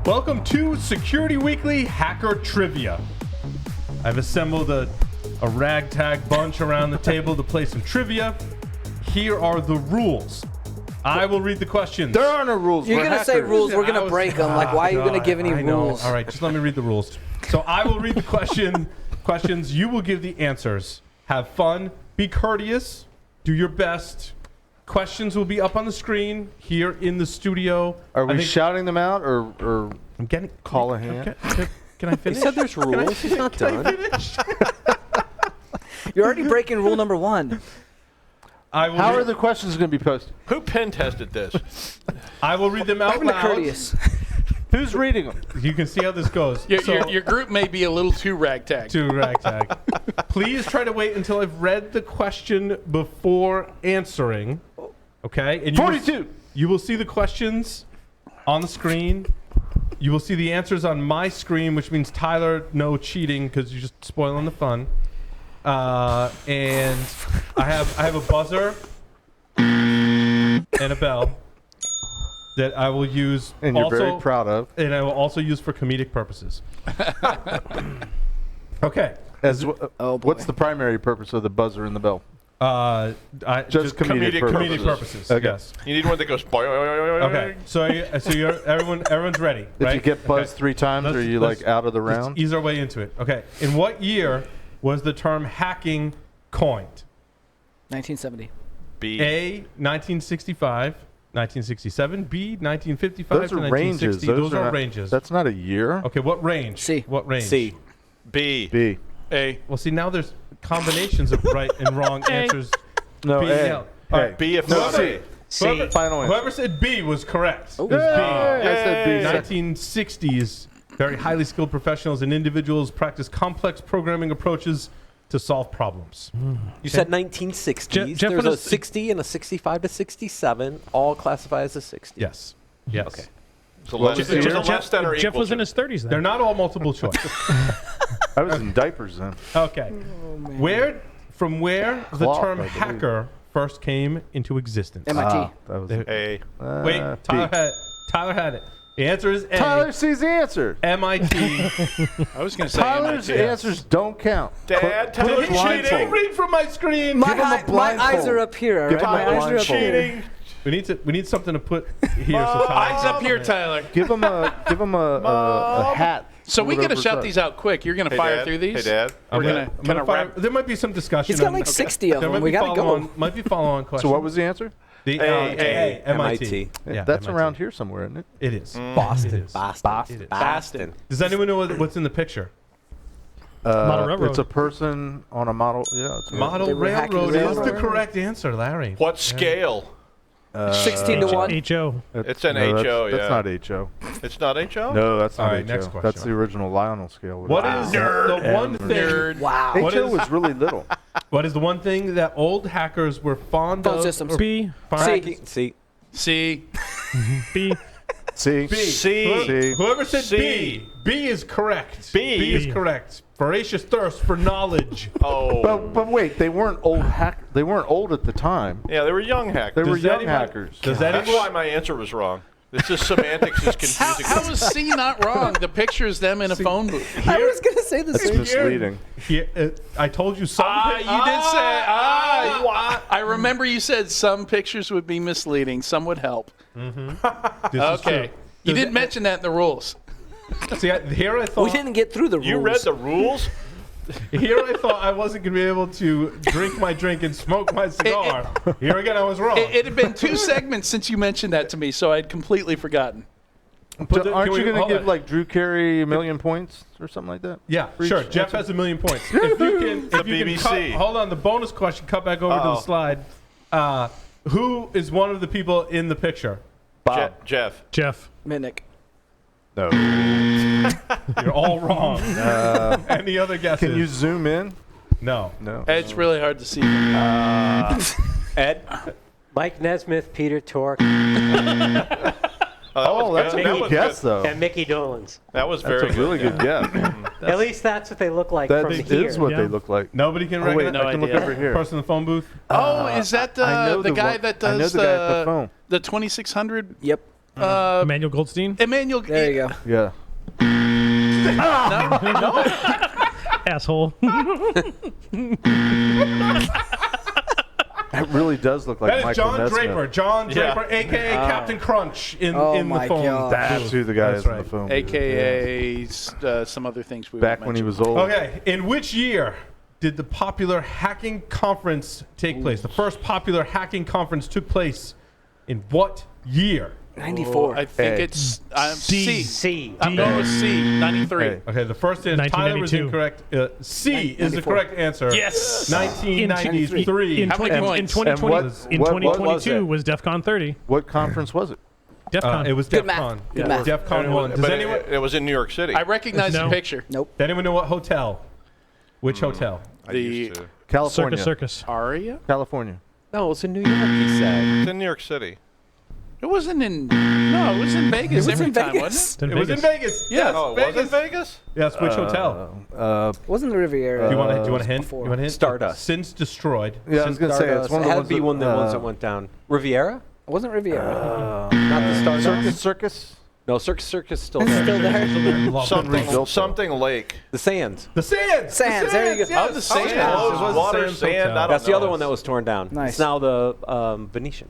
Welcome to Security Weekly Hacker Trivia. I've assembled a ragtag bunch around the table to play some trivia. Here are the rules. I will read the questions. There are no rules. You're going to say rules, we're going to break them. Like, why are you going to give any rules? All right, just let me read the rules. So I will read the questions. You will give the answers. Have fun. Be courteous. Do your best. Questions will be up on the screen here in the studio. Are we shouting them out or I'm getting call a hand? Can I finish? He said there's rules. He's not done. You're already breaking rule number 1. How are the questions going to be posted? Who pen tested this? I will read them out loud. Courteous. Who's reading them? You can see how this goes. Your group may be a little too ragtag. Please try to wait until I've read the question before answering. Okay? And 42. You will see the questions on the screen. You will see the answers on my screen, which means Tyler, no cheating because you're just spoiling the fun. And I have a buzzer and a bell that I will use. And you're very proud of. And I will also use for comedic purposes. Okay. What's the primary purpose of the buzzer and the bell? Just comedic purposes. Okay. Yes. You need one that goes. Okay. So everyone's ready, right? If you get buzzed 3 times, are you like out of the round? Let's ease our way into it. Okay. In what year was the term hacking coined? 1970. B. A. 1965. 1967. B. 1955 Those to are 1960. ranges. Those are ranges. That's not a year. Okay. What range? C. What range? C. B. B. A. Well, see, now there's combinations of right and wrong answers. No, B, A. L. All right. B if No, not C. C. Final answer. Whoever said B was correct. It was I B. said B. 1960s, very highly skilled professionals and individuals practice complex programming approaches to solve problems. You said 1960s. There's a 60 and a 65 to 67, all classified as a 60. Yes. Yes. Okay. So less than or Jeff equal was to. in his 30s then. They're not all multiple choice. I was in diapers then. Okay. From where the Cloth, term I believe. hacker first came into existence? MIT. That was A. Wait, Tyler had it. The answer is A. Tyler sees the answer. MIT. I was going to say Tyler's MIT. answers don't count. Dad, Did Tyler's he cheating. read from my screen? My, him a my eyes blindfold. are up here, all Give right? him a My eyes are up blindfold. here. We need something to put here. So Eyes up here, Tyler. Give him a hat. So we got to Whatever's shout up. these out quick. You're going to Hey, fire Dad. through these? Hey, Dad. We're going to kind of wrap. There might be some discussion. He's got on- like 60 of there them. might We be got to go. follow-on- Might be follow-on questions. So what was the answer? The A. MIT. Yeah, That's MIT. around here somewhere, isn't it? It is. Boston. It is. Boston. It is. Boston. Does anyone know what's in the picture? Model railroad. It's a person on a model. Yeah, it's a Model They were hacking railroad the is the railroad. correct answer, Larry. What scale? 16 to 1. HO. It's an no, HO, That's yeah. not HO. It's not HO? No, that's not All right, HO. next question. That's the original Lionel scale. What is the one thing? Nerd. Wow. What HO is- was really little. What is the one thing that old hackers were fond Phone of? systems. or B. find- C. C. C. B. C. B. C. C. Whoever said C. B. B is correct. B. B is correct. Voracious thirst for knowledge. Oh. But wait, they weren't old They weren't old at the time. Yeah, they were young hackers. They were Does young anyone- hackers. Does That's anyone? why my answer was wrong. This is semantics is confusing. How is C not wrong? The picture is them in a phone booth. I was going to say the That's same. misleading. I told you something. You did say. I remember you said some pictures would be misleading. Some would help. This is Okay. true. You didn't mention that in the rules. See, here I thought We didn't get through the rules. You read the rules? Here I thought I wasn't going to be able to drink my drink and smoke my cigar. Here again, I was wrong. It had been 2 segments since you mentioned that to me, so I'd completely forgotten. But Aren't can you we- going to hold give on. like Drew Carey 1,000,000 points or something like that? Yeah, For each sure. Jeff answer? has 1,000,000 points. If you can, The if you can BBC. cut, hold on. The bonus question. Cut back over to the Uh-oh. slide. Who is one of the people in the picture? Bob. Jeff. Jeff. Minnick. No. You're all wrong. Any other guesses? Can you zoom in? No. No. It's really hard to see. Ed. Mike Nesmith, Peter Tork, Oh, that's a good. good guess, though. and Mickey Dolans. That was That's very a really good. good guess. At least that's what they look like That from is here. what Yeah. they look like. Nobody can Oh, wait, recognize I can look idea. over here. person in the phone booth. Oh, is that I know the guy one- that I know does the guy at the phone. the 2600? Yep. Emmanuel Goldstein. Emmanuel. There you go. Yeah. Asshole. It really does look like That is Michael John Nesmith. Draper. John Draper, a.k.a. Captain Crunch in Oh the my phone. God. That's who the guy That's is in right. the phone. AKA some other things we Back won't when he mention. was old. Okay, in which year did the popular hacking conference take place? The first popular hacking conference took place in what year? 94. I think A. it's C. C. I'm going with C. 93. A. Okay, the first is Tyler was 1992. incorrect. C is the 94. correct answer. Yes. 1993. In, How many 20, in points? 2020, And in what 2022 was DEF CON 30. What conference was it? DEF CON. It was Good DEF math. CON. Good math. DEF CON 1. Does But anyone, it was in New York City. I recognize No. the picture. Nope. does anyone know what hotel? Which hotel? I used The to. California. Circus. Aria? California. No, it's in New York, he said. It's in New York City. It wasn't in. No, it was in Vegas It was every in time, Vegas. wasn't It was in Vegas. Yes, Oh, it was in Vegas? Yes, which hotel? Wasn't the Riviera? Do you want a hint? before. You want a hint? Stardust. Since destroyed. Yeah, I was gonna say it's one of It the had ones to be one of the ones that went down. Riviera? It wasn't Riviera. Not the Stardust? Circus. No, Circus still It's there. still there. Something Lake. The Sands. The Sands. Sands, there you go. Yes. Oh, the Sands. Yes, it was the Water, Sands sand, Hotel. I don't That's the know. other one that was torn down. Nice. It's now the Venetian.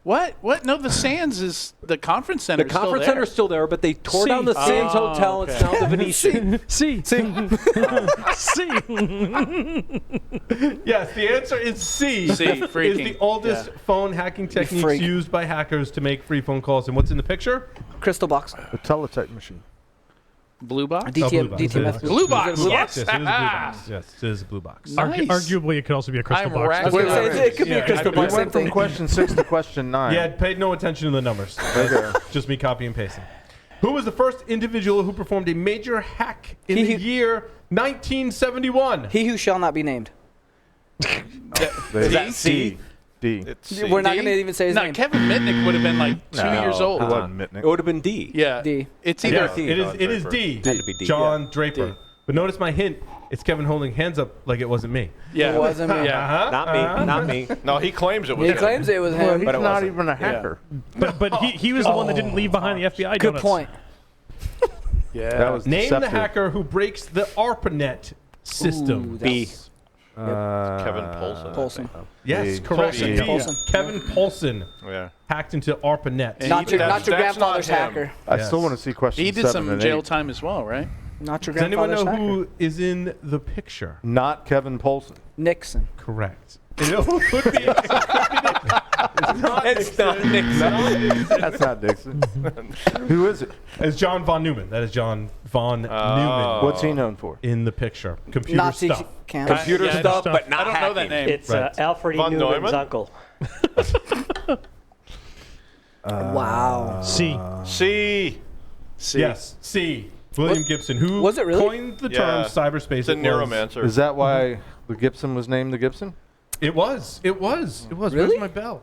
What? No, the Sands is the conference center. The conference center is still there, but they tore down the Sands Oh, Hotel. okay. It's now the Venetian. C. C. Yes, the answer is C. C, Is freaking. the oldest phone hacking techniques freak. used by hackers to make free phone calls. And what's in the picture? Crystal box. The teletype machine. Blue box. DTM, box. DTMF. Blue box. Blue Yes. Yes, it is a blue box. Yes, it is a blue box. Nice. Arguably, it could also be a crystal I'm box. racked. I was gonna say, it could be Yeah, a crystal I- box. We Same went from thing. question 6 to question 9. Yeah, paid no attention to the numbers. Okay. Just me copy and pasting. Who was the first individual who performed a major hack in He the who- year 1971? He who shall not be named. Is that C? D. It's C. We're not D? going to even say his No, name. Kevin Mitnick would have been like 2 years old. It wasn't Mitnick. It would have been D. Yeah. D. It's either. Yes, it is D. Had to be D, John Draper. But notice my hint. It's Kevin holding hands up like it wasn't me. Yeah. It wasn't me. Yeah. Uh-huh. Not me. Not me. No, he claims it was He him. claims it was Well, him. he's But it not wasn't. even a hacker. But he was the one that didn't leave behind the FBI Good donuts. point. Yeah. That was Name deceptive. the hacker who breaks the ARPANET system. Ooh, B. that's- Kevin Polson. Polson. Yes, B. correct. B. Polson. Kevin Polson Yeah. hacked into ARPANET. Not your That's grandfather's not him. hacker. I Yes. still want to see question He did 7 some and jail 8. time as well, right? Not your Does anyone grandfather's know hacker. who is in the picture? Not Kevin Polson. Nixon. Correct. It could be. It's not Nixon. That's not Dixon. Who is it? It's John von Neumann. That is John von Neumann What's he known for? in the picture. Computer Nazi stuff. camp. Computer Yeah, stuff, stuff. but not I don't know that hacking. name. It's Right. Alfred E. Von Newman's Neumann? uncle. Wow. C. C. C. Yes. C. William Gibson, who was it really? coined the term Yeah. cyberspace. It's a It was- neuromancer. Is that why the Gibson was named the Gibson? It was. It was. It was. Really? Where's my bell?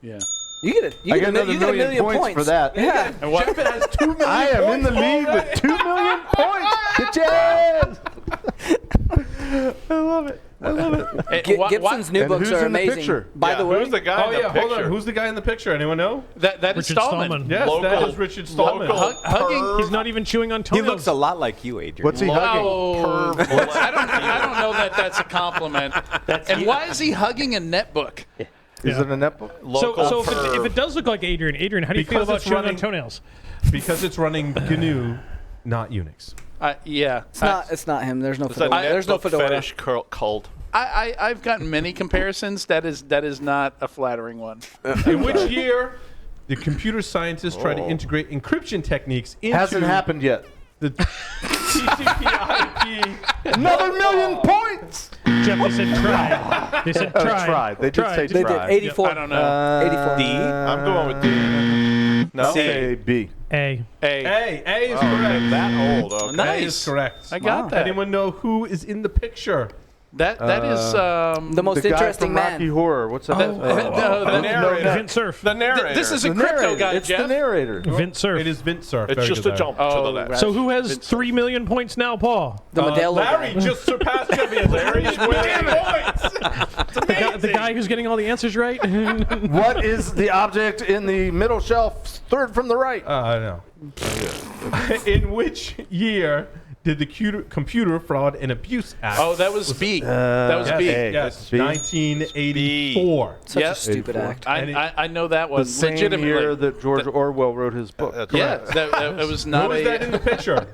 Yeah. You get it. You I get get another you get a million points for that. Yeah. And what? Jeff has 2 million I am in the lead already. with 2 million points. Good job. I love it. I love it. Gibson's new And books who's are in the amazing. picture? By the way, Who's the guy Oh in the yeah, picture? hold on. Who's the guy in the picture? Anyone know? That is Richard Stallman. Stallman. Yes, Local- that is Richard Stallman. local Hugging. He's not even chewing on He toenails. looks a lot like you, Adrian. What's he hugging? Oh, I don't know that that's a compliment. And why is he hugging a netbook? Is it a netbook? So if it does look like Adrian, how do you feel Because about it's chewing on running- toenails? Because it's running GNU, not Unix. Yeah. it's not him. There's no It's a fedora. There's no netbook fedora. fetish cult. I've gotten many comparisons. That is not a flattering one. In which year did computer scientists try to integrate encryption techniques into Hasn't happened yet. the TCP/IP? Another million points. Jeff, they said try. They said try. tried. They did say They tried. did 84. I don't know. 84. D. I'm going with D. No. Say B. A. A. A is Oh, correct. they're that old. Okay. A is Nice. correct. I got that. Anyone know who is in the picture? That is The most the guy interesting from man. Rocky Horror. What's that? The narrator. Vince Cerf. The narrator. This is a The crypto narrator. guy, It's Jeff. the narrator. Vince Cerf. It is Vince Surf. It's just a jump to the left. So who has 3 million points now, Paul? The Modelo Larry guy. just surpassed Jeffy. Larry's winning points. The guy who's getting all the answers right? What is the object in the middle shelf, third from the right? I know. In which year did the Computer Fraud and Abuse Act? Oh, that was B. That was B. Yes, B. 1984. Such Yep. a stupid act. I know that one The same legitimately. year that George Orwell wrote his book. Yeah, that was Who not was that in the picture?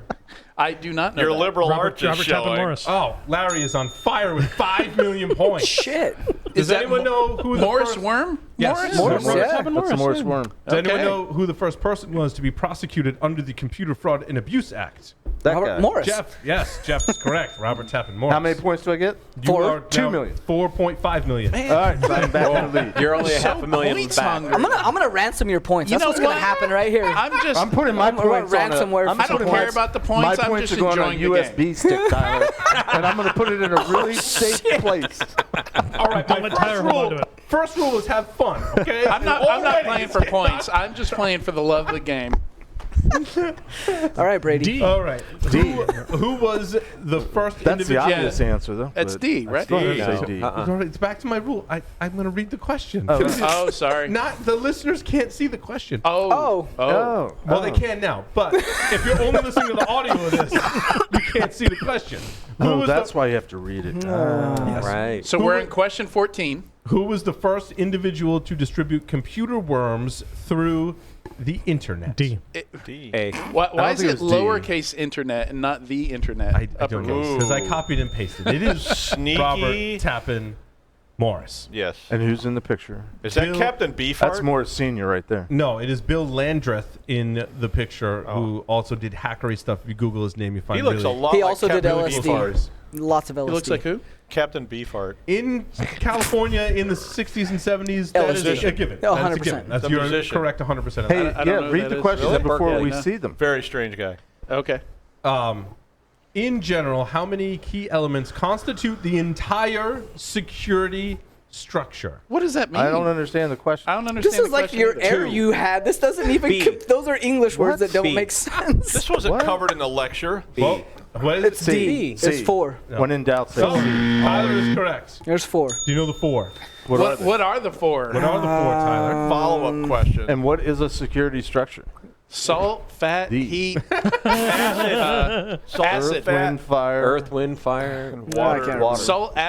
I do not know. Your that. liberal Robert arch is Tappan showing. Morris. Oh, Larry is on fire with 5 million points. Shit. Does that anyone know who the Morris first... Worm? Yes. Morris, Robert yeah. Tappan That's the Morris yeah. worm. Does anyone Okay. know who the first person was to be prosecuted under the Computer Fraud and Abuse Act? That Robert guy. Morris. Jeff. Yes, Jeff is correct. Robert Tappan Morris. How many points do I get? You Four. are 2 now million. 4.5 million. All right, so I'm back in the lead. You're only a So half a million points back. hungry. I'm gonna ransom your points. You That's know what's gonna what? happen right here. I'm putting my I'm gonna points on ransomware I'm for I don't putting care my- about the points. My I'm points just are going on enjoying the game. USB stick, Tyler, and I'm going to put it in a really safe place. All right, Don't my let Tyler hold on to it. first rule is have fun, okay? I'm not Already playing it's for getting points. I'm just playing for the love of the game. All right, Brady. D. All right. Who was the first That's the individual? obvious answer, though. That's but D, I right? still D. have to say D. All right, it's back to my rule. I'm going to read the question. Oh, sorry. Not the listeners can't see the question. Oh. Oh. Well, they can now, but if you're only listening to the audio of this, you can't see the question. Oh, was that's the, why you have to read it. yes. Right. So we're in question 14. Who was the first individual to distribute computer worms through the internet? D. A. Why is think it it's D. lowercase internet and not the internet? I don't know because I copied and pasted. It is Sneaky. Robert Tappan Morris. Yes. And who's in the picture? Is that Bill- Captain Beefheart? That's Morris Senior right there. No, it is Bill Landreth in the picture who also did hackery stuff. If you Google his name, you find He looks a really lot He like also did Captain LSD. Beefheart. Lots of LSD. He looks like who? Captain Beefheart. in California in the 60s and 70s. That is LSD. a given. Oh, That is a 100%. given. That's The you're musician. correct 100% of Hey, that. I don't know who read that the is. questions Really? before Yeah, we no. see them. Very strange guy. Okay. In general, how many key elements constitute the entire security structure? What does that mean? I don't understand the question. I don't understand. This is the like question your either. error you had. This doesn't even. B. Those are English words that don't B. make sense. This wasn't What? covered in the lecture. Well, what is It's it? D. C. It's 4. When in doubt, say Oh, C. Tyler is correct. There's 4. Do you know the four? What are they? What are the four? What are the four, Tyler? Follow-up question. And what is a security structure? Salt, fat, D. heat, Salt, acid. Earth, wind, fire. Earth, wind, fire. water. Water. salt, No,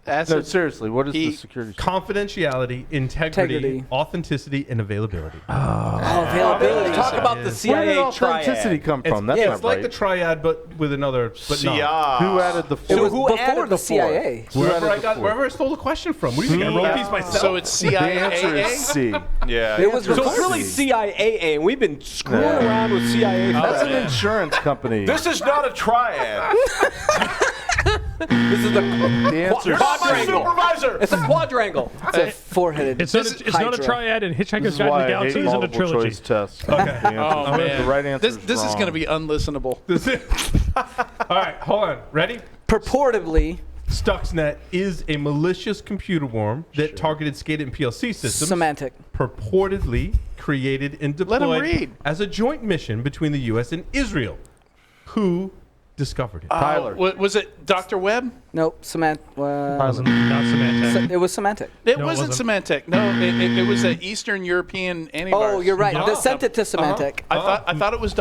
acid. seriously, what is the Heat. security structure? Confidentiality, integrity, Integrity. authenticity, and availability. Oh, availability. Talk about the Where did CIA authenticity triad. come from? That's yeah, not it's like right. the triad, but with another. But no. Who added the It four? was who before added the the 4? CIA. Wherever I the got, four? wherever I stole the question from. What do you think? I wrote these myself. So it's The answer CIA. is C. Yeah. It was So before it's really CIA, and we've been screwing around with CIA. That's an insurance company. This is not a triad. This is the The answer is Not my C. supervisor. It's a quadrangle. It's a four-headed. It's not a Hydra. triad, and This Hitchhiker's is Guide to why the I Galaxy hate isn't a multiple trilogy. choice tests. Okay. Oh man, The right answer This is wrong. going to be unlistenable. All right, hold on. Ready? Purportedly Stuxnet is a malicious computer worm that targeted SCADA and PLC systems. semantic. Purportedly created and Let him deployed read. as a joint mission between the U.S. and Israel. Who discovered it? Tyler. Was it Dr. Webb? Nope, Not semantic. It was semantic. It No, it wasn't wasn't. Symantec. No, it was an Eastern European antivirus. Oh, you're right. Yeah. They sent it to semantic. I thought it was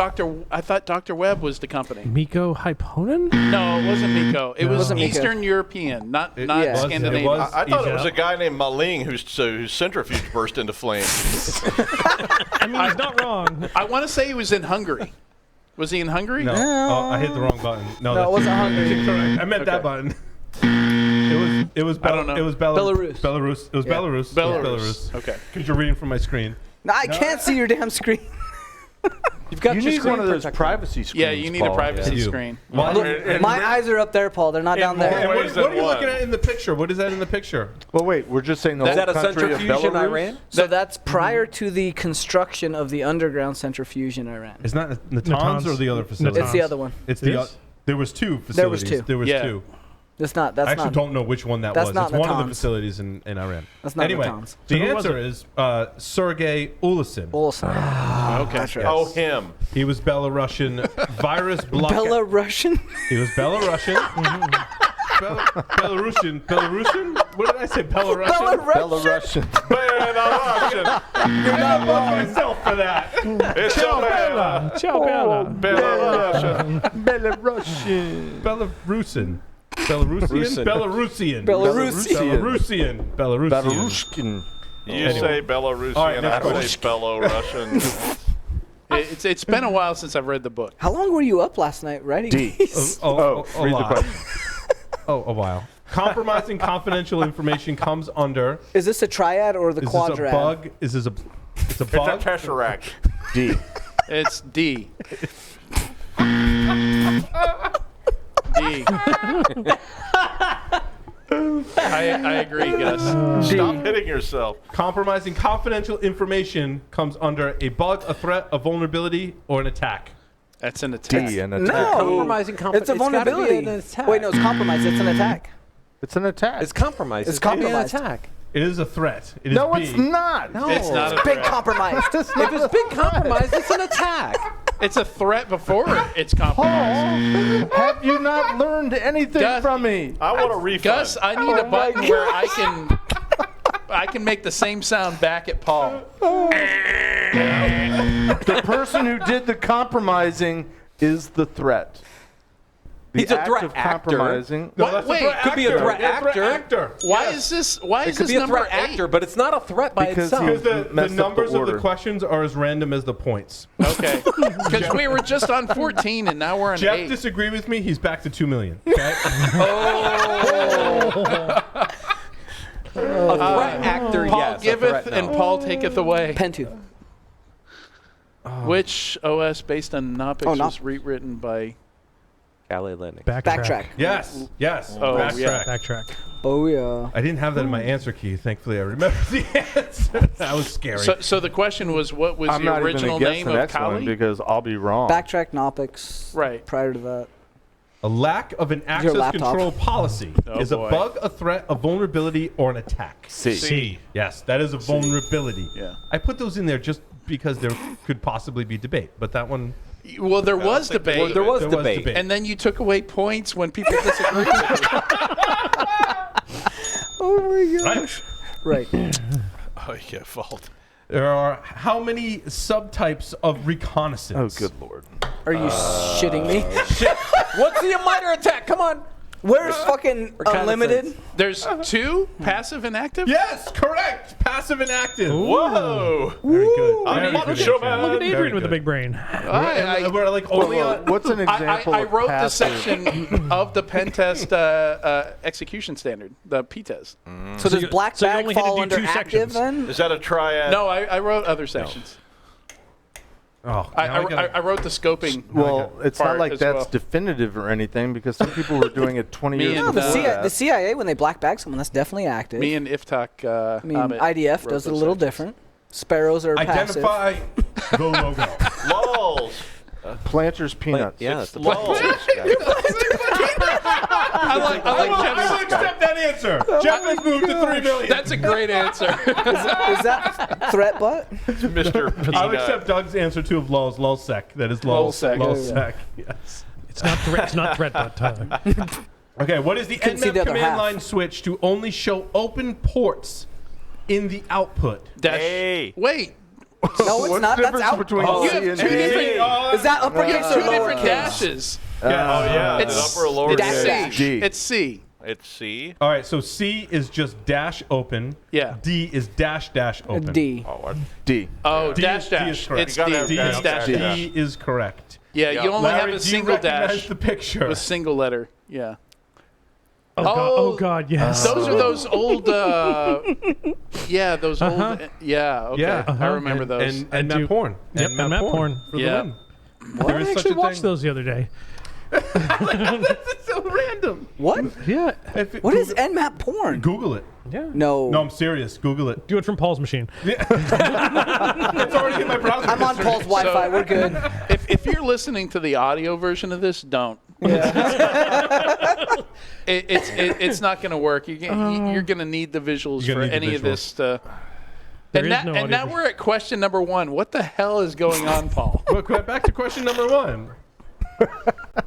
I thought Dr. Webb was the company. Miko Hyponen? No, it wasn't Miko. It was wasn't Miko. Eastern European, not yeah. Scandinavian. It was. I thought it was Egypt. a guy named Maling whose centrifuge burst into flames. I mean, he's not wrong. I want to say he was in Hungary. Was he in Hungary? No. Oh, I hit the wrong button. No, No, that's it wasn't Hungary. incorrect. I meant that button. It was I don't know. It was Belarus. Belarus. It was Yeah. Belarus. Belarus. It was Belarus. Okay. Because you're reading from my screen. No, I can't see your damn screen. You've got You your need screen one of those protected. privacy screens. Yeah, you need a Paul. privacy You. screen. My eyes are up there, Paul. They're not down And there. what ways are than you one. looking at in the picture? What is that in the picture? Well, wait, we're just saying the Is whole that a country of centrifuge in Belarus? Iran? So that's prior to the construction of the underground centrifuge in Iran. It's not Natanz Natanz. or the other facility? It's the other one. It's It the is? there was two facilities. There was two. There was Yeah. two. That's I actually not. don't know which one that that's was. not It's one of the Natanz. facilities in Iran. That's not Anyway, Natanz. the who was answer it? is Sergei Ulison. Olson. Okay. That's right. Oh, him. He was Belarusian virus block. Belarusian. He was Belarusian. Belarusian? What did I say? Belarusian? Belarusian. Belarusian. You're not wrong myself for that. It's Ciao, Bella. Bella. Ciao, Bella. Belarusian. Belarusian. Belarusian. Belarusian? Belarusian. Belarusian. Belarusian. Belarusian. Belarusian. You say Belarusian, All right, next I say Belorussian. It's been a while since I've read the book. How long were you up last night writing D. these? A read the lot. question. A while. Compromising confidential information comes under. Is this a triad or the Is quadrad? this a bug? Is this a? It's a It's a bug. tesseract. D. It's D. D. I agree, Gus. Stop hitting yourself. Compromising confidential information comes under a bug, a threat, a vulnerability, or an attack. That's an attack. D. An attack. No. Compromising It's a vulnerability. Wait, no, it's compromise. It's an attack. It's an attack. It's compromised. It's It's an compromised. attack. It is a threat. It is no, B. it's not. No. It's not a Big threat. compromise. It's If not it's been compromised, it's an attack. It's a threat before it's compromised. Paul, have you not learned anything Gus- from me? I want a refund. Gus, I need a button where I can make the same sound back at Paul. The person who did the compromising is the threat. The He's a act threat of actor. compromising. No, What? that's a Wait, threat could be a actor. threat Yeah, actor. actor. Why Yes. is this? Why It is could this be a number threat 8? actor, but it's not a threat by Because itself. Because the messed up numbers the of the order. questions are as random as the points. Okay, because we were just on 14 and now we're on Jeff 8. disagreed with me. He's back to 2 million. Okay? A threat actor, Paul yes. a giveth threat, no. and Paul taketh away. Pentu. Which OS based on Knoppix Oh, was rewritten by? Kali Linux. Backtrack. Yes. Yes. Oh, Backtrack. yeah. Backtrack. Oh yeah. I didn't have that in my answer key. Thankfully, I remember the answer. That was scary. So the question was, what was I'm the not original even name guessing the of next one Kali? because I'll be wrong. Backtrack Knoppix. Right. Prior to that. A lack of an access laptop. control policy Oh, is boy. a bug, a threat, a vulnerability, or an attack. C. C. Yes, that is a vulnerability. Yeah. I put those in there just because there could possibly be debate, but that one Well, there was think debate. there There was there was debate. debate. And then you took away points when people disagreed with you. Oh my gosh. Right. Oh, yeah, fault. there are how many subtypes of Oh, reconnaissance? good lord. Are you shitting me? What's the miter attack? Come on. Where's fucking unlimited? There's 2, passive and active? Yes, correct. Passive and active. Whoa. Very good. I'm Very not good, sure, Adrian. man. Look at Very Adrian with the good. big brain. And we're like only on. What's an example I of wrote the passive? section of the pen test execution standard, the P-test. So does black so you bag only had to fall do under 2 active sections. then? Is that a triad? No, I wrote other sections. Oh, I wrote the scoping. Well, it's not part like as that's well. definitive or anything because some people were doing it 20 Me years and, before The that. CIA, when they black bag someone, that's definitely active. Me and Iftak. I mean, IDF does it a little different. Sparrows are passive. identify the logo. Lols. Planters peanuts. Yeah, it's the Lols. I like I Jeff's. will accept that answer. Jeff has moved to 3 million. That's a great answer. Is that threat butt? Mr. Peanut. I would accept Doug's answer too of lulz. Lulsec. That is lulz. Lulsec. Lulsec. Yes. It's not threat. It's not threat, but Tyler. Okay. What is the Couldn't see nmap the other command half. line switch to only show open ports in the output? Hey. Wait, No, it's What's not. the That's difference out. between you C have and two D? different. Is that You uppercase have or two different lowercase? dashes. Oh, yeah. It's It's upper or lower. dash case. dash. D. It's C. It's C. All right. So C is just dash open. Yeah. D is dash dash open. D. Oh, what? D. Oh, D dash is- D is dash. correct. It's You D. gotta have It's dash dash dash. D is correct. Yeah, Yeah. you only Larry, have a do you single recognize dash the picture? with single letter. Yeah. Oh, God. Oh, God, yes. Those are those old. Yeah, those old. Yeah. Okay. Yeah, I remember those. And do- map porn. Yep, and map porn. for Yeah. the win. There I is such actually a watched thing. those the other day. It's so random. What? Yeah. What is nmap porn? Google it. Yeah. No. No, I'm serious. Google it. Do it from Paul's machine. It's already in my browser. I'm on history. Paul's Wi-Fi. We're good. If you're listening to the audio version of this, don't. It's not going to work. You're going to need the visuals You're for gonna need the any of this. There And, is that, no and now audio. we're at question number 1. What the hell is going on, Paul? Look, back to question number 1.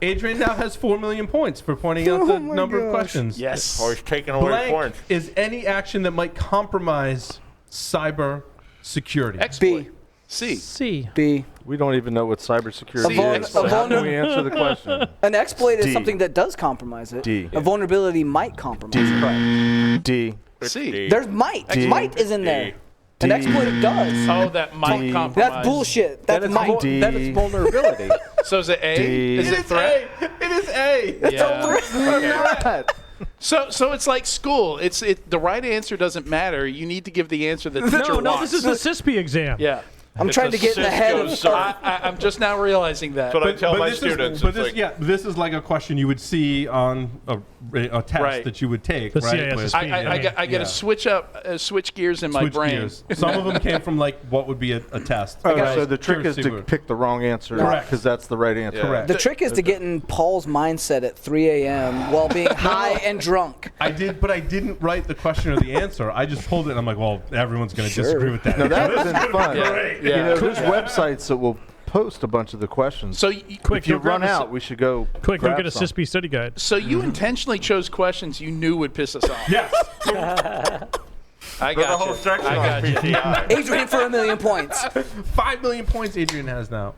Adrian now has 4 million points for pointing out the number of questions. Yes. Always taking away Blank points. is any action that might compromise cyber security. Exploit. C. C. B. We don't even know what cybersecurity is. So how do we answer the question? An exploit is D. something that does compromise it. D. A vulnerability might compromise it. D. C. There's might. D. Might is in there. An D. exploit does. Oh, that might D. compromise. That's bullshit. That's might. D. That is vulnerability. So is it A? D. Is it threat? It is A. Yeah. So it's like school. The right answer doesn't matter. You need to give the answer that the teacher No, wants. this is the CISP exam. Yeah. I'm trying to get in the head of. Cisco I'm just now realizing that. That's what I tell my this students. Is, It's like, this is like a question you would see on a test Right. that you would take, The right? CISSP. With- I got Yeah. to switch gears in my switch brain. gears. Some of them came from like what would be a test. Oh, Right. so the trick is Curious to see pick the wrong answer Correct. because that's the right answer. Yeah. Correct. The trick is to get in Paul's mindset at 3 a.m. while being high and drunk. I didn't write the question or the answer. I just pulled it and I'm like, well, everyone's going to Sure. disagree with that. No, that would have been fun. Yeah. You know, there's websites that will post a bunch of the questions. So Quick, if you go grab run a s- out, we should go. Quick, go grab get a some. CISP study guide. So you intentionally chose questions you knew would piss us off. Yes. I there's a got whole you. section I on got you. PTI. Adrian for 1 million points. 5 million points Adrian has now.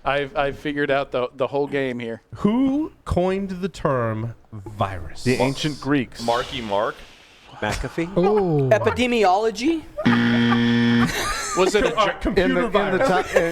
I've figured out the whole game here. Who coined the term virus? The ancient Greeks. Marky Mark. McAfee. Oh. Epidemiology. Was it a Computer virus.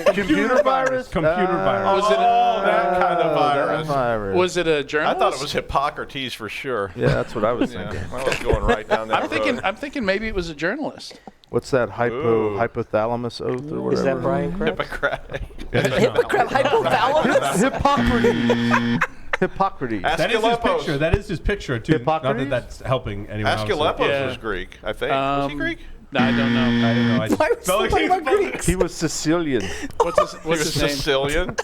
Computer virus. Computer virus. was it Oh, that kind of That virus. virus. was it a I journalist? thought it was Hippocrates for sure. Yeah, that's what I was Yeah, thinking. I was going right down that road. I'm thinking maybe it was a journalist. What's that Ooh. hypothalamus oath or whatever? Is that Brian Krebs? Hippocratic. Hippocratic hypothalamus. Hippocrates. Hippocrates. That is his picture. That is his picture too. Not Hippocrates? that that's helping anyone. obviously. Asclepius Yeah. was Greek, I think. Was he Greek? No, I don't know. I don't know. I just Why was felt like somebody he about was- Greeks? He was Sicilian. What's He was his name? Sicilian.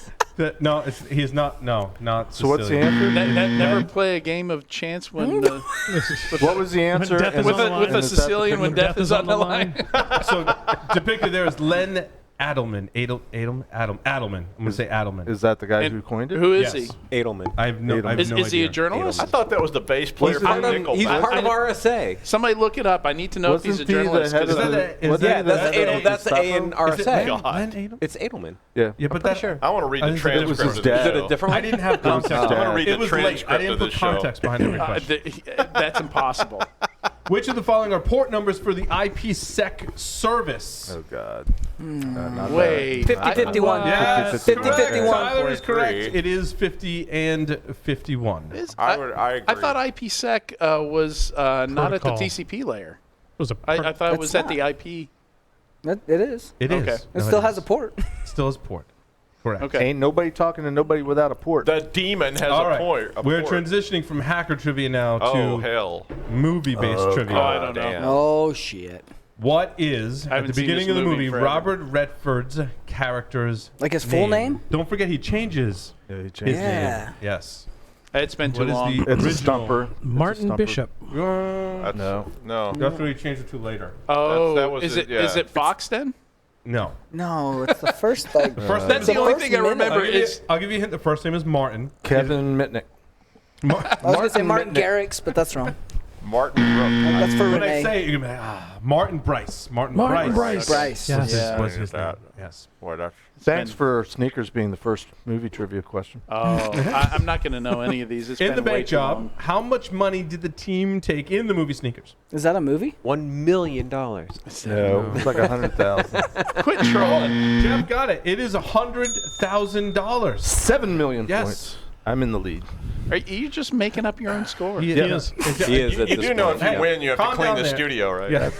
No, he's not. No, not. So what's the Sicilian. answer? Never play a game of chance when What was the answer? death is And with on the a, line. with a is that the Sicilian when death is on the line. So depicted there is Len Adelman. Adelman. I'm gonna say Adelman. Is that the guy And who coined it? Who is Yes. he? Edelman. I have no. I have Is, no is he a idea. journalist? I thought that was the bass player Wasn't from he- Nickelback. He's part of I- RSA. Somebody look it up. I need to know if he's a Wasn't he the journalist. head 'cause of Is that the- a- wasn't Yeah, he that's head the of A. That's the A in Is it RSA. Len Adelman? It's Edelman. Yeah. Yeah, but that. sure. I want to read the I think that it was transcript his of the dad. Is it show. a different I one? didn't have context. I'm gonna read it the was late. I transcript didn't of put the show. context behind every question. that's impossible. Which of the following are port numbers for the IPsec service? Oh God. Not Wait. 50-51. Yes, 50-51. Tyler is correct. Agree. It is 50 and 51. I I agree. thought IPsec was not at the Protocol. TCP layer. It was a I thought it was It's at the IP. It is. It is. Okay. It still has a port. Still has port. Correct. Okay. Ain't nobody talking to nobody without a port. The demon has All a right. point. We're transitioning from hacker trivia now Oh, to hell. movie-based trivia. Oh, I don't know. damn. Oh shit! What is, at haven't the seen beginning this of the movie movie, forever. Robert Redford's character's Like his full name? Don't forget he changes Yeah, he his changed it. Yeah. name. Yes. It's been too What is long. the It's a original? stumper. It's a Martin stumper. Bishop. That's, No. No. That's what he changed it to later. Oh, that was is it, it is yeah. it Fox then? No. No, it's the first like. First That's The the only first thing I minute. remember is I'll give you a hint. The first name is Martin. Kevin Mitnick. I was gonna say Martin Mitnick. Garrix, but that's wrong. Martin Brooke. That's for When I Renee. say it, you're gonna be like, Martin Bryce. Martin Bryce. Bryce. Bryce. Yes. Yeah. Was his name. That. Yes. Boy, that's Thanks for sneakers being the first movie trivia question. I'm not going to know any of these. It's In been the way bank too job, long. how much money did the team take in the movie Sneakers? Is that a movie? $1 million. No, it's like 100,000. Quit trolling. Jeff got it. It is $100,000. 7 million Yes. points. I'm in the lead. Are you just making up your own score? He is. He is at You this do know point. if you win, you have to Calm clean down the there. studio, right? Yeah.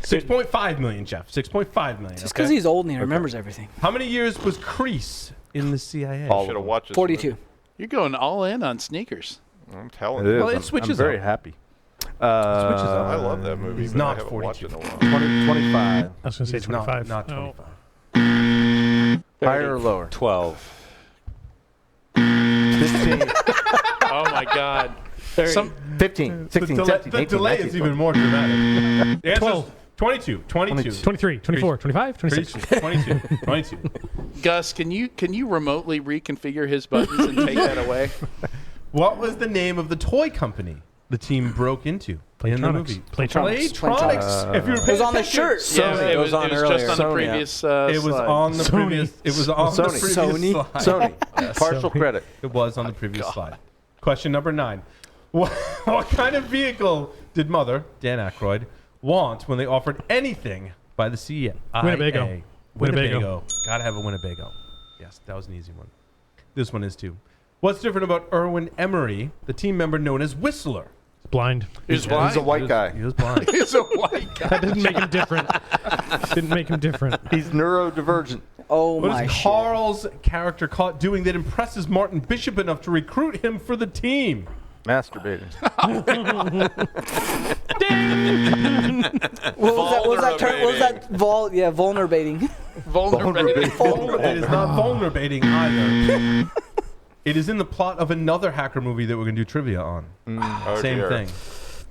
6.5 million, Jeff. 6.5 million. Just because he's old and he remembers everything. How many years was Crease in the CIA? All Should have watched this 42. You're going all in on sneakers. movie. I'm telling It you. is. Well, it I'm- switches I'm very up. happy. Switches up. I love that movie, He's but I not haven't 42. watched it in a while. 25. I was going to say He's 25. Not No. 25. Higher or lower? 12. 15, Oh my God. 15, 16, 17, The 18, delay 19, is even more dramatic. The answer's 12. 22, 22, 23, 24, 25, 26. 22, 22. Gus, can you remotely reconfigure his buttons and take that away? What was the name of the toy company the team broke into in the Playtronics. movie? Playtronics. Playtronics. If you were It was on the attention, shirt. Yeah, it was on just earlier. on the Sony. previous It was slide. on the Sony. previous. It was on the Sony. previous Sony. slide. Sony. Partial credit. It was on the previous slide. Question number 9. What kind of vehicle did Mother, Dan Aykroyd, want when they offered anything by the CIA? Winnebago. Winnebago. Gotta have a Winnebago. Yes, that was an easy one. This one is too. What's different about Erwin Emery, the team member known as Whistler? Blind. He's blind. He's a white guy. He was blind. He's a white guy. That didn't make him different. Didn't make him different. He's neurodivergent. Oh What my is shit. Carl's character caught doing that impresses Martin Bishop enough to recruit him for the team? Masturbating. What was that term? What was that? Vulnerating. Vulnerable. It is not vulnerating either. It is in the plot of another hacker movie that we're going to do trivia on. Oh, Same dear. thing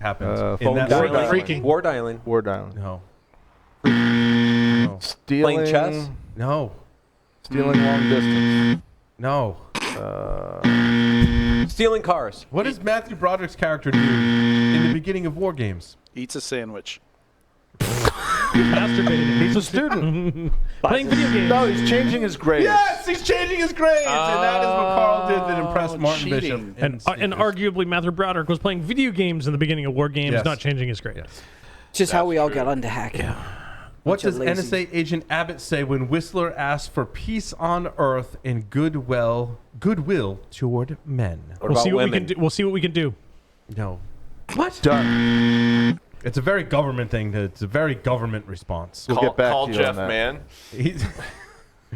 happens. Phone that dialing. movie. Freaking. War dialing. War dialing. No. No. Stealing. Playing chess? No. Stealing long distance. No. Stealing cars. What does Matthew Broderick's character do in the beginning of War Games? Eats a sandwich. Masturbating. He's a student. Playing video games. No, he's changing his grades. Yes, he's changing his grades, and that is what Carl did that impressed Martin cheating. Bishop. And arguably, Matthew Broderick was playing video games in the beginning of War Games, Yes. not changing his grade. Yes. Just how That's we all true. got into hacking. What Bunch of does lazy- NSA agent Abbott say when Whistler asks for peace on Earth and goodwill toward men? What We'll about see what we women? can do. We'll see what we can do. No. Done. It's a very government thing. It's a very government response. We'll get back Call to you Jeff, on that. man. He's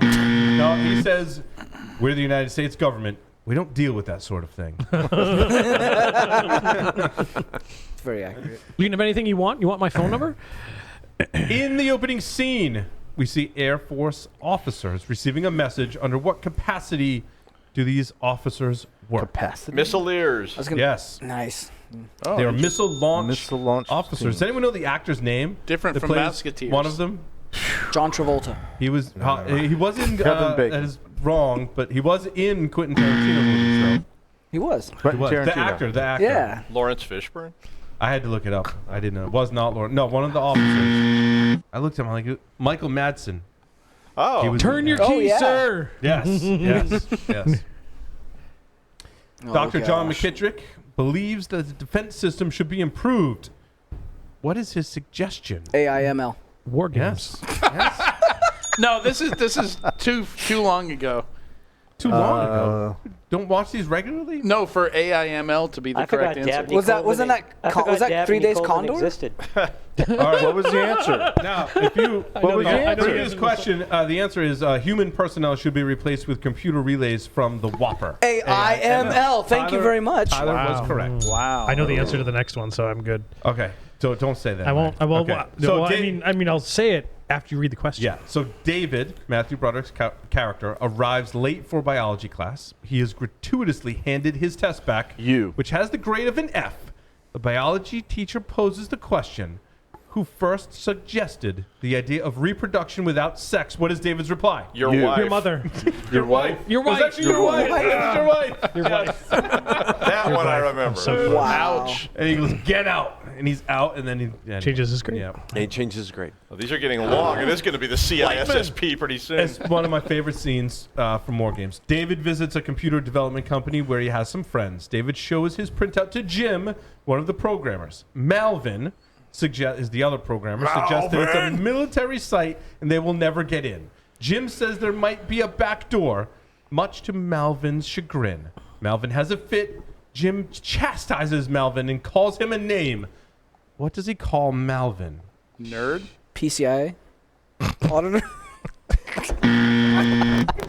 no, he says, we're the United States government. We don't deal with that sort of thing. It's very accurate. You can have anything you want. You want my phone number? In the opening scene, we see Air Force officers receiving a message. Under what capacity do these officers work? Capacity. Missileers. I was gonna. Yes. Nice. Oh, They are missile launch officers. team. Does anyone know the actor's name? Different that from plays Musketeers. One of them? John Travolta. He was he wasn't Kevin Bacon. that is wrong, but he was in Quentin Tarantino movies though. He was. Quentin He was. The Tarantino. actor. Yeah. Lawrence Fishburne. I had to look it up. I didn't know. It was not Lauren. No, one of the officers. I looked at him like Michael Madsen. Oh. He was Turn your Oh, key, yeah. sir. Yes, yes, yes. Oh, Dr. John gosh. McKittrick believes that the defense system should be improved. What is his suggestion? AIML. War Games. Yes. Yes. No, this is too long ago. Too long ago. Don't watch these regularly? No, for AIML to be the I correct forgot answer. Dabney Was that- Coleman wasn't that ex- I con- was forgot that 3 Dabney Days Coleman Condor? Existed. All right. What was the answer? Now, if you What was the answer? previous question, the answer is human personnel should be replaced with computer relays from the Whopper. AIML. Thank you Tyler- very much. Tyler Wow. was correct. Wow. I know the answer to the next one, so I'm good. Okay, so don't say that. I won't. I won't. Okay. So So I mean, I'll say it after you read the question. Yeah. So David, Matthew Broderick's character, arrives late for biology class. He is gratuitously handed his test back, which has the grade of an F. The biology teacher poses the question, who first suggested the idea of reproduction without sex? What is David's reply? Your You. wife. Your mother. Your wife. Your It was wife. actually your wife. It was your wife. Your wife. That one I remember. So Wow. Ouch. And he goes, get out. And he's out, and then he changes his grade. Yeah. And he changed his grade. Well, these are getting long. It is going to be the CISSP pretty soon. It's one of my favorite scenes from War Games. David visits a computer development company where he has some friends. David shows his printout to Jim, one of the programmers. Malvin is the other programmer, suggests that it's a military site and they will never get in. Jim says there might be a back door, much to Malvin's chagrin. Malvin has a fit. Jim chastises Malvin and calls him a name. What does he call Malvin? Nerd. PCIA. Auditor.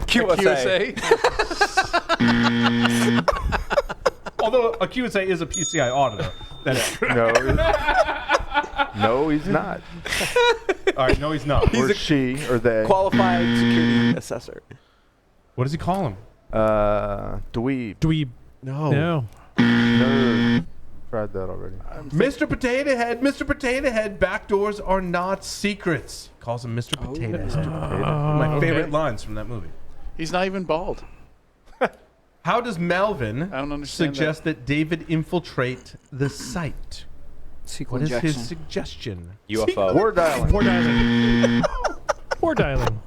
QSA. Although a QSA is a PCI auditor. That's No, he's not. all right. No, he's not. Or she or they. Qualified security assessor. What does he call him? Dweeb. Dweeb. No. Nerd. Tried that already. Mr. Potato Head, Mr. Potato Head, back doors are not secrets. Calls him Mr. Potato Head. My favorite lines from that movie. He's not even bald. How does Melvin I don't understand suggest that David infiltrate the site? Sequel What is injection. his suggestion? UFO. Word dialing. War dialing. War dialing.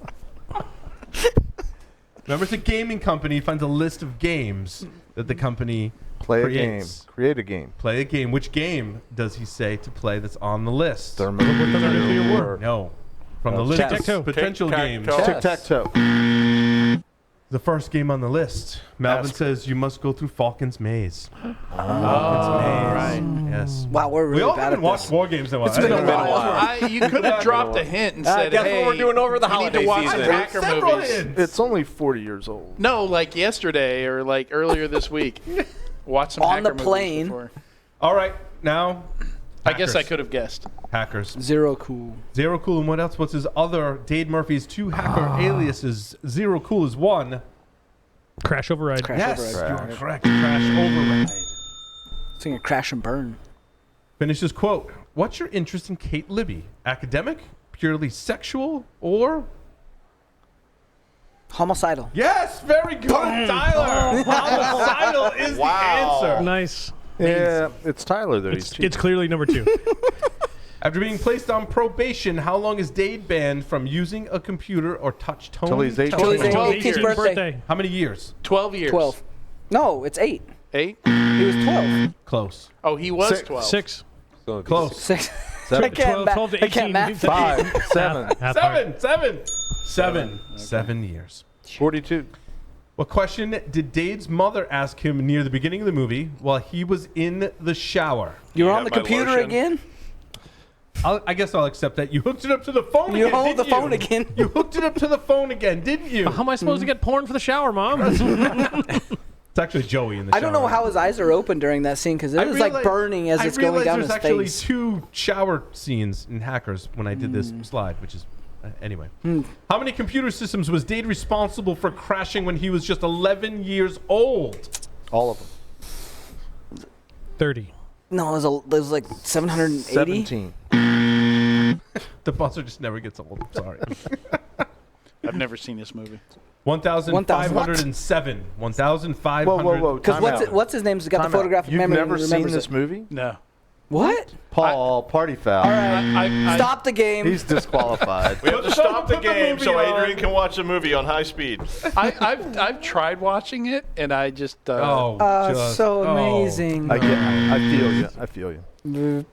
Remember, it's a gaming company. He finds a list of games that the company Play a game. creates. Create a game. Play a game. Which game does he say to play that's on the list? Thermonuclear war. No. From the list Tic-tac-toe. of potential games. Tic-tac-toe. Tic-tac-toe. The first game on the list. Melvin says you must go through Falcon's Maze. Falcon's right. Maze. Yes. Wow, we're really We all bad haven't at watched this. war games in a while. It's been a I while. You could have dropped a hint and said, guess what hey, we're doing over the you need holiday to watch season. the Hacker Several movies. hints. It's only 40 years old. No, like yesterday or like earlier this week. Watch some On Hacker the movies plane. before. All right, now. I guess I Hackers. could have guessed. Hackers. Zero cool. Zero Cool and what else? What's his other? Dade Murphy's two hacker aliases. Zero Cool is one. Crash override. Crash Yes, override. you are correct. Crash override. Singing Crash and Burn. Finish his quote. What's your interest in Kate Libby? Academic? Purely sexual? Or? Homicidal. Yes, very good, Tyler. Homicidal is the answer. Nice. Yeah, it's Tyler that he's It's cheating. clearly number 2. After being placed on probation, how long is Dade banned from using a computer or touch tone? Till he's 18. Till he's Until 18th birthday. How many years? 12 years. 12. No, it's 8. 8? He was 12. Close. Oh, he was Six. 12. 6. So it'd be Close. 6. 7. 12 to 18. I can't math. 5. 7. Half part. Seven. 7 years. 42. What question did Dade's mother ask him near the beginning of the movie while he was in the shower? You're You on the got my computer lotion? again? I guess I'll accept that. You hooked it up to the phone You again, hold didn't the phone you? again. You hooked it up to the phone again, didn't you? How am I supposed to get porn for the shower, Mom? It's actually Joey in the shower. I don't know how his eyes are open during that scene because it I was like realized- burning as it's I going realized down there's his actually face. 2 shower scenes in Hackers when I did this slide, which is anyway. How many computer systems was Dade responsible for crashing when he was just 11 years old? All of them. 30. No, it was like 780. 17. The buzzer just never gets old. I'm sorry. I've never seen this movie. 1,507. 1,500. Whoa, whoa, whoa. Because Time out. what's his name's got Time the out. photographic You've memory. never and seen remembers this it. movie? No. What? Paul, party foul. All right. Stop the game. He's disqualified. We have to stop the Put the game movie so on. Adrian can watch the movie on high speed. I've tried watching it and I just So amazing. I feel you. I feel you.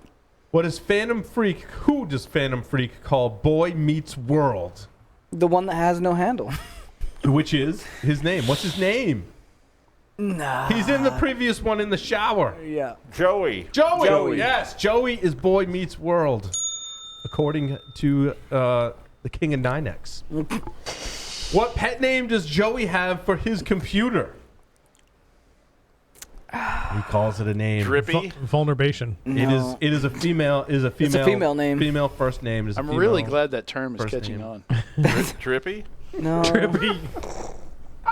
What does Phantom Freak? Who does Phantom Freak call Boy Meets World? The one that has no handle. Which is his name. What's his name? Nah. He's in the previous one in the shower. Yeah. Joey. Joey. Yes, Joey is Boy Meets World, according to the King of 9X. What pet name does Joey have for his computer? He calls it a name. Drippy. Vulneration. No. It is a female. Is a female. a female name. Female first name is. A I'm female really glad that term is first catching name. on. Drippy. No. Drippy.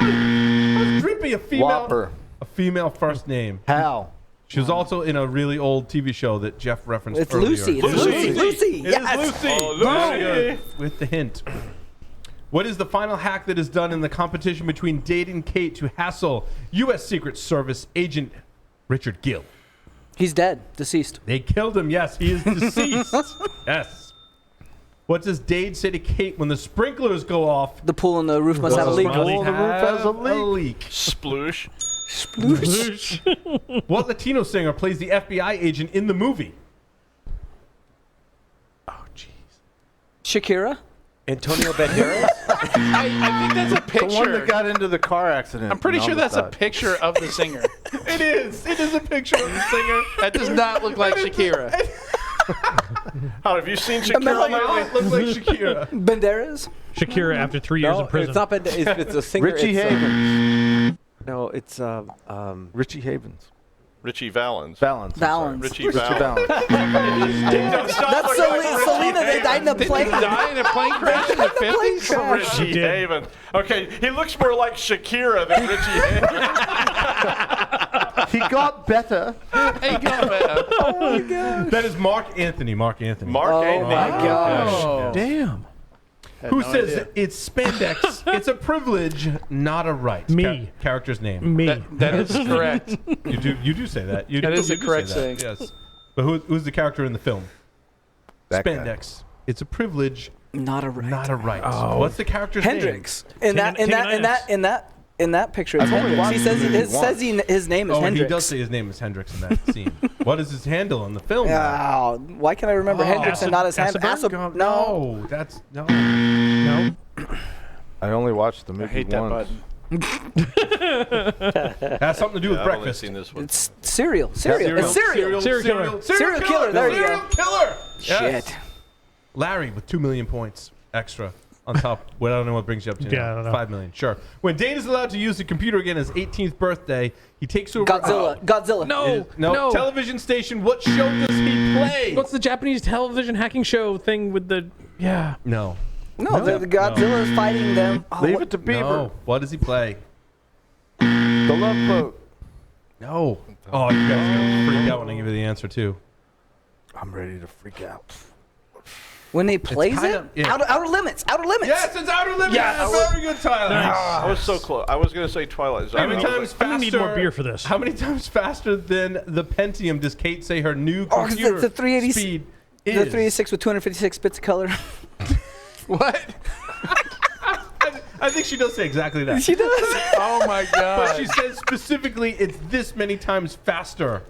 Drippy, a female. Whopper. A female first name. Hal. She was also in a really old TV show that Jeff referenced It's earlier. Lucy. It's Lucy. Lucy. It is Yes. Lucy. Oh, Very Lucy. good. With the hint. What is the final hack that is done in the competition between Dade and Kate to hassle U.S. Secret Service agent Richard Gill? He's dead. Deceased. They killed him. Yes, he is deceased. Yes. What does Dade say to Kate when the sprinklers go off? The pool and the roof must have a leak. Must Oh, the roof has a have leak. Sploosh. What Latino singer plays the FBI agent in the movie? Oh, jeez. Shakira. Antonio Banderas? I think that's a The one picture. that got into the car accident. I'm pretty and sure almost that's a died. picture of the singer. It is. It is a picture of the singer. That does not look like Shakira. How have you seen Oh Shakira my God, lately? it looks like Shakira. Banderas. Shakira after 3 years No, in prison. it's not Banderas. It's a singer. Richie it's, Havens. No, it's Richie Havens. Richie Valens. Valens. Valens. Richie Richie Valens. Valens. That's Selena. They died in a plane. Die in a plane crash in the 50s? Richie Haven. Okay, he looks more like Shakira than Richie Haven. He got better. Hey, go back. Oh my gosh. That is Mark Anthony. Mark Anthony. Mark Oh Anthony. my gosh. Oh. Damn. Who no says idea. it's spandex? It's a privilege, not a right. Me. Character's name. Me. That is correct. You do say that. That is you the do correct say that, saying. Yes. But who's the character in the film? That guy. Spandex. It's a privilege, Not a right. not a right. What's the character's Hendrix. name? In that picture, it's I've only Hendrix. He watched says the movie his name is Oh, and Hendrix. he does say his name is Hendrix in that scene. What is his handle in the film? Oh, why can't I remember Hendrix and not his hand? Acid- No. That's no. No. I only watched the movie I hate that once. button. It has something to do with I've only breakfast. seen this one. It's cereal. It's cereal. Serial killer. Serial killer, there you Serial go. killer. Yes. Shit. Larry with 2 million points extra on top. Well, I don't know what brings you up to. Yeah, now. I don't know. 5 million. Sure. When Dane is allowed to use the computer again on his 18th birthday, he takes over. Godzilla. No. No. Television station. What show does he play? What's the Japanese television hacking show thing with the? Yeah. No. No, the Godzilla is fighting them. Oh, Leave what- it to Beaver. No. What does he play? The Love Boat. No. Oh, you guys are gonna freak out when I give you the answer too. I'm ready to freak out. When they plays kinda- it? yeah. Outer Limits. Outer Limits. Yes, it's Outer Limits. Yes. Very good, Tyler. I was so close. I was going to say Twilight Zone. How many I was times like, faster? I'm gonna need more beer for this. How many times faster than the Pentium does Kate say her new Oh, 'cause computer the 380 speed The is? 386 with 256 bits of color. What? I think she does say exactly that. She does. Oh, my God. But she says specifically it's this many times faster.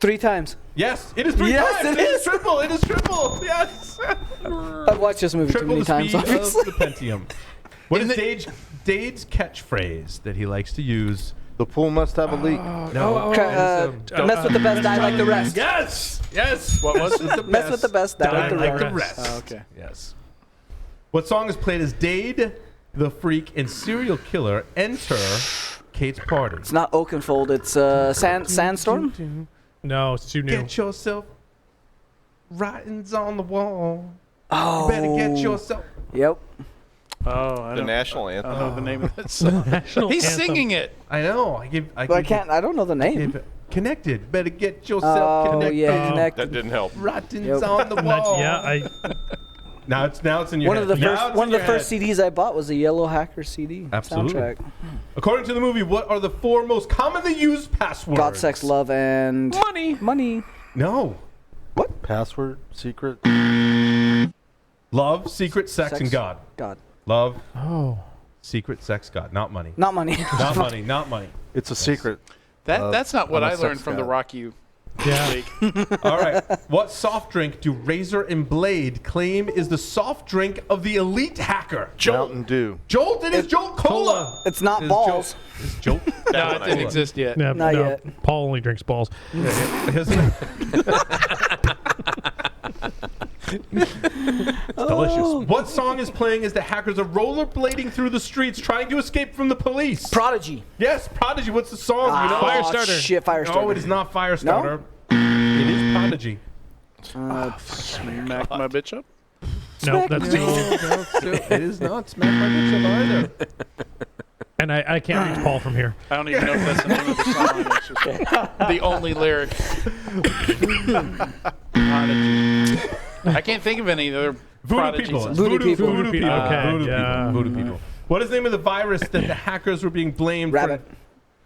3 times. Yes, it is 3 Yes, times. it is. Triple. It is triple. Yes. I've watched this movie Triple too many the times, speed obviously. of the Pentium. What is Dade's catchphrase that he likes to use? The pool must have a leak. No. Mess with the best, die like the rest. Yes. Yes. What was Mess with the Mess with the best, die Die like the like rest. the rest. Oh, okay. Yes. What song is played as Dade, the freak, and serial killer enter Kate's party? It's not Oakenfold, it's Sandstorm. No, it's too new. Get yourself writings on the wall. Oh. You better get yourself. Yep. Oh, I the don't, national I anthem. don't know the name of that song. National He's anthem. singing it. I know. But I can't, I don't know the name. Connected. Better get yourself Oh, connected. yeah, That connected. didn't help. Writings Yep. on the wall. Yeah, Now it's in your One head. of the Now first it's one in of the your first head. CDs I bought was a Yellow Hacker CD Absolutely. soundtrack. According to the movie, what are the 4 most commonly used passwords? God, sex, love, and money. No. Password, secret. Love, secret, sex, and God. God. Love, Oh. secret, sex, God. Not money. Not money. Not money. Not money. It's a secret. That's not what I'm a I learned sex from guy. the Rock You Yeah. League. All right. What soft drink do Razor and Blade claim is the soft drink of the elite hacker? Mountain Dew. Jolt. It is Jolt Cola. It's not It's balls. Jolt. It's Jolt. No, it didn't exist yet. Yeah, Not no, yet. Paul only drinks balls. Delicious. What song is playing as the hackers are rollerblading through the streets trying to escape from the police? Prodigy. Yes, Prodigy. What's the song? You know? Firestarter. Shit, Firestarter. No, it is not Firestarter. It is Prodigy. Smack my bitch up. No, that's It is not Smack My Bitch Up either. and I can't reach Paul from here. I don't even know if that's the name of the song. It's just the only lyric. Prodigy. I can't think of any other Voodoo Prodigy people. songs. Voodoo people. Voodoo people. Okay, Voodoo yeah. people. Voodoo people. What is the name of the virus that the hackers were being blamed Rabbit. for?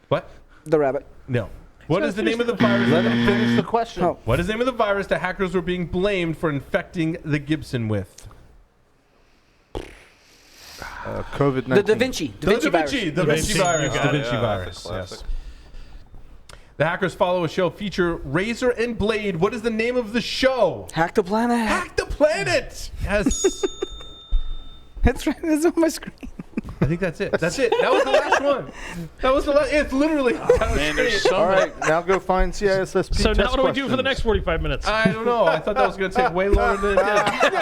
What? The rabbit. No. What is the name of the virus? Let him finish the question. Oh. What is the name of the virus the hackers were being blamed for infecting the Gibson with? COVID-19. The Da Vinci. Da Vinci virus. The Da Vinci Vinci, virus. you Da got Vinci it. virus. Classic. Yes. The hackers follow a show feature Razor and Blade. What is the name of the show? Hack the planet. Hack the Planet. Yes. It's right. It's on my screen. I think that's it. That's it. That was the last one. That was the last. It's literally. Man, there's so All many. right, now go find CISSP So now test what do we do for the questions. next 45 minutes? I don't know. I thought that was going to take way longer than it did.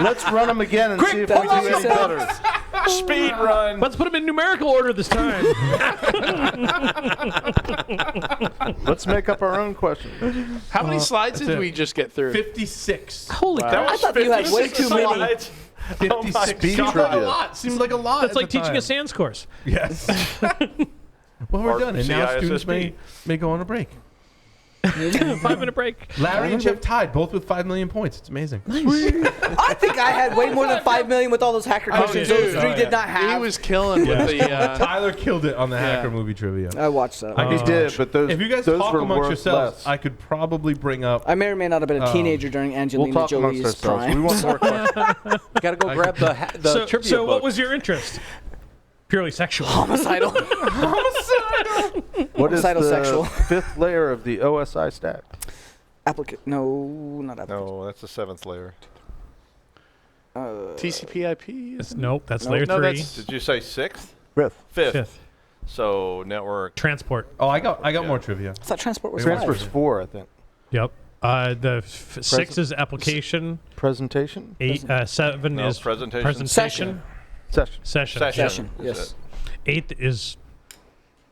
Let's run them again and see if we hold do on, any Seth. better. Speed run. Let's put them in numerical order this time. Let's make up our own question. How many slides that's did it. we just get through? 56. Holy Wow. crap. That I was thought you had way 56 too many. slides. Oh my 56. Speed Seems like a trivia. lot. Seems like a lot. That's at like the teaching time. a sans course. Yes. Well, we're Or done, and now students CISSP. may go on a break. 5-minute break. Larry and Jeff tied, both with 5 million points. It's amazing. I think I had way more than 5 million with all those hacker questions. dude. Those three Oh, did yeah. not have. He was killing with the. Tyler killed it on the hacker movie trivia. I watched that. I He could- did, but those If you guys those talk were amongst worth yourselves, less. I could probably bring up. I may or may not have been a teenager during We'll Angelina talk amongst Jolie's ourselves. prime. We want more questions. You got to go grab the trivia So what book. was your interest? Purely sexual. Homicidal. What is Homicidal the sexual. fifth layer of the OSI stack? No, not application. No, that's the 7th layer. TCP/IP. Nope, that's layer no, 3. that's- Did you say 6th? Fifth. 5th. 5th. So network. Transport. Oh, I got more trivia. I thought transport was Transfer's 5. 4, I think. Yep. The 6 is application. Presentation? 7 No, is presentation. Session. Session. Session. Session. Is Yes. 8th is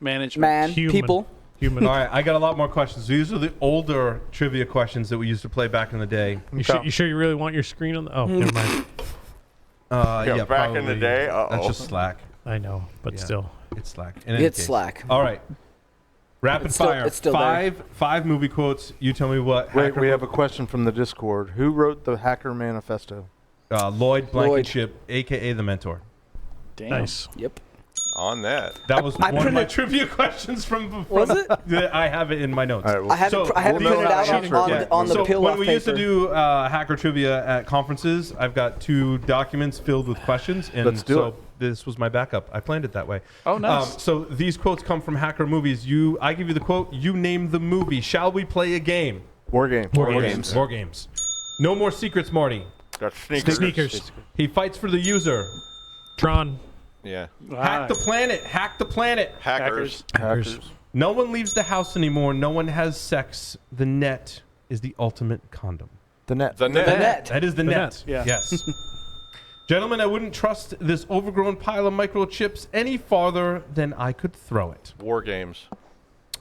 Management. Man, Human. people. human. All right, I got a lot more questions. These are the older trivia questions that we used to play back in the day. You sure you really want your screen on the? Oh, never mind. Yeah, back in the probably. day? That's Uh-oh. just Slack. I know, but Yeah. still. It's Slack. In any It's case. Slack. All right. Rapid It's still- fire. it's still there. five movie quotes. You tell me what. Wait, hacker we have a question from the Discord. Who wrote the Hacker Manifesto? Lloyd Blankenship, a.k.a. the mentor. Damn. Nice. Yep. On that. That was I one of my printed- trivia questions from Was it? I have it in my notes. All right, well, I had So, it, I had it we'll printed know out how on, to on, answer. on the so pill when off we paper. used to do hacker trivia at conferences, I've got 2 documents filled with questions, and Let's do so it. this was my backup. I planned it that way. Oh, nice. So these quotes come from hacker movies. I give you the quote. You name the movie. Shall we play a game? War Game. War War games. War games. No more secrets, Marty. Got sneakers. Sneakers. He fights for the user. Tron. Yeah. Hack the planet. Hack the planet. Hackers. Hackers. No one leaves the house anymore. No one has sex. The net is the ultimate condom. The net. The net. The net. That is the net. net. Yeah. Yes. Gentlemen, I wouldn't trust this overgrown pile of microchips any farther than I could throw it. War games.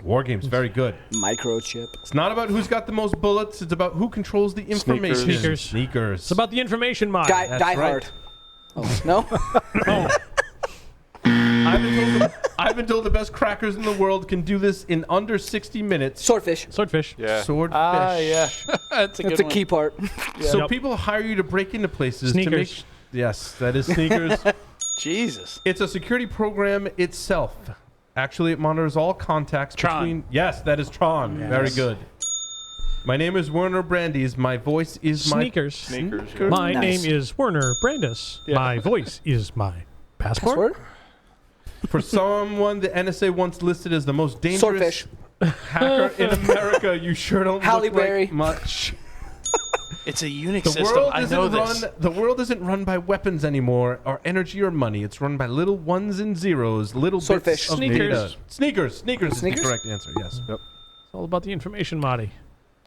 War games, very good. Microchip. It's not about who's got the most bullets. It's about who controls the information. Sneakers. Sneakers. It's about the information mod. Die That's Hard. right. Oh, no? I've been told the best crackers in the world can do this in under 60 minutes. Swordfish. Swordfish. Yeah. Swordfish. Yeah. That's a good That's a one. key part. So Yep. people hire you to break into places Sneakers. to make. Yes, that is sneakers. Jesus. It's a security program itself. Actually, it monitors all contacts Tron. between. Yes, that is Tron. Very good. My name is Werner Brandes. My voice is Sneakers. Sneakers. Yeah. My Nice. name is Werner Brandis. My voice is my passport. Password? For someone the NSA once listed as the most dangerous Swordfish. hacker in America, you sure don't Halle look Berry. like much. It's a Unix The system. world I isn't know this. The world isn't run by weapons anymore, or energy, or money. It's run by little ones and zeros, little Swordfish. bits of Sneakers. data. Sneakers is Sneakers? the correct answer. Yes. Yep. It's all about the information moddy.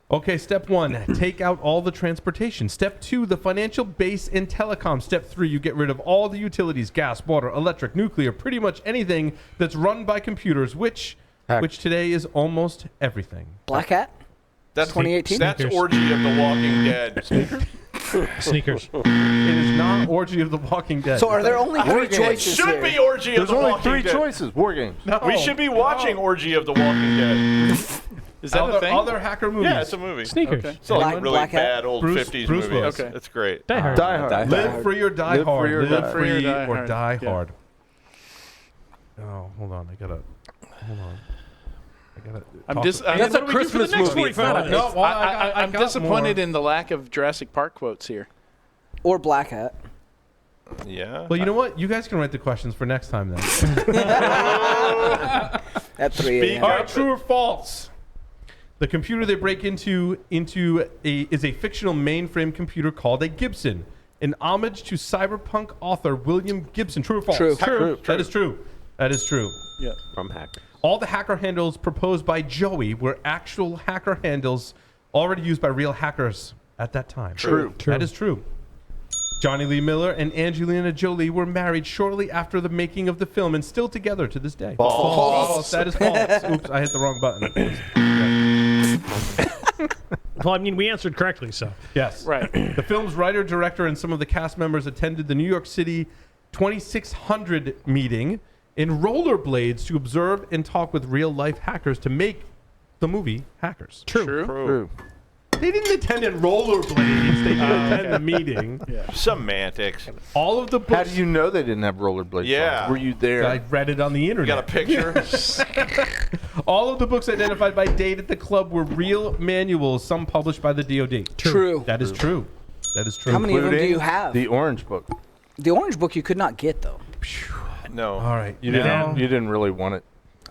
Okay, step 1, take out all the transportation. Step 2, the financial base and telecom. Step 3, you get rid of all the utilities, gas, water, electric, nuclear, pretty much anything that's run by computers, which today is almost everything. Black Hat? That's 2018? That's Sneakers. Orgy of the Walking Dead. Sneakers. It is not Orgy of the Walking Dead. So are there only 3 It choices should here? be Orgy of There's the only Walking 3 Dead. choices. War Games. We should be watching Orgy of the Walking Dead. Is that other, a thing? other hacker movies. Yeah, it's a movie. Sneakers. Okay. It's like Black- really Black Hat? bad old Bruce 50s Willis. movie. Okay. It's great. Die Hard. Die Hard. Die Hard. Live free or die Live hard. free or Live die free hard. or die Yeah. hard. Oh, hold on. Hold on. I gotta. That's What do we do for the next 45 minutes? No, well, I I'm got disappointed more. in the lack of Jurassic Park quotes here. Or Black Hat. Yeah. Well, you know what? You guys can write the questions for next time then. At 3 a.m. All right, true or false? The computer they break into is a fictional mainframe computer called a Gibson, an homage to cyberpunk author William Gibson. True or false? True. True. That is true. That is true. Yeah. From Hack. All the hacker handles proposed by Joey were actual hacker handles already used by real hackers at that time. True. That is true. Johnny Lee Miller and Angelina Jolie were married shortly after the making of the film and still together to this day. False. That is false. Oops, I hit the wrong button. Well, I mean, we answered correctly, so. Yes. Right. The film's writer, director, and some of the cast members attended the New York City 2600 meeting in rollerblades to observe and talk with real-life hackers to make the movie Hackers. True. They didn't attend in rollerblades. They did attend the meeting. Semantics. All of the books. How do you know they didn't have rollerblades? Yeah. on? Were you there? I read it on the internet. You got a picture? All of the books identified by date at the club were real manuals, some published by the DoD. True. That is true. That is true. How many of them do Including you have? The Orange Book. The orange book you could not get, though. No. All right. You now- didn't really want it.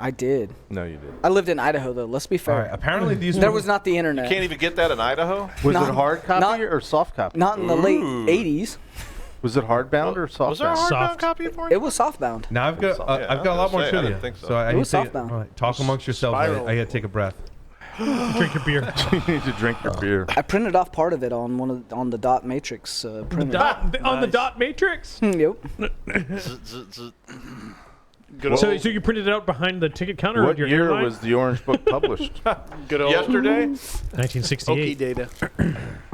I did. No, you didn't. I lived in Idaho, though. Let's be All fair. right. Apparently these. There was not the internet. Can't even get that in Idaho? Was Not- it hard copy not- or soft copy? Not in the late 80s. Was it hardbound or softbound? Was there a hardbound Soft. copy for it? It was softbound. Now I've got Yeah, I've got a lot more I was gonna say, I trivia. didn't think so. So I It need was to take, softbound. all right, talk amongst yourselves. I got to take a breath. Drink your beer. You need to drink your beer. I printed off part of it on on the dot matrix printer. On the dot matrix? Yep. Good old So you printed it out behind the ticket counter What of your year airline? was the Orange Book published? Good old yesterday? 1968. Okie data.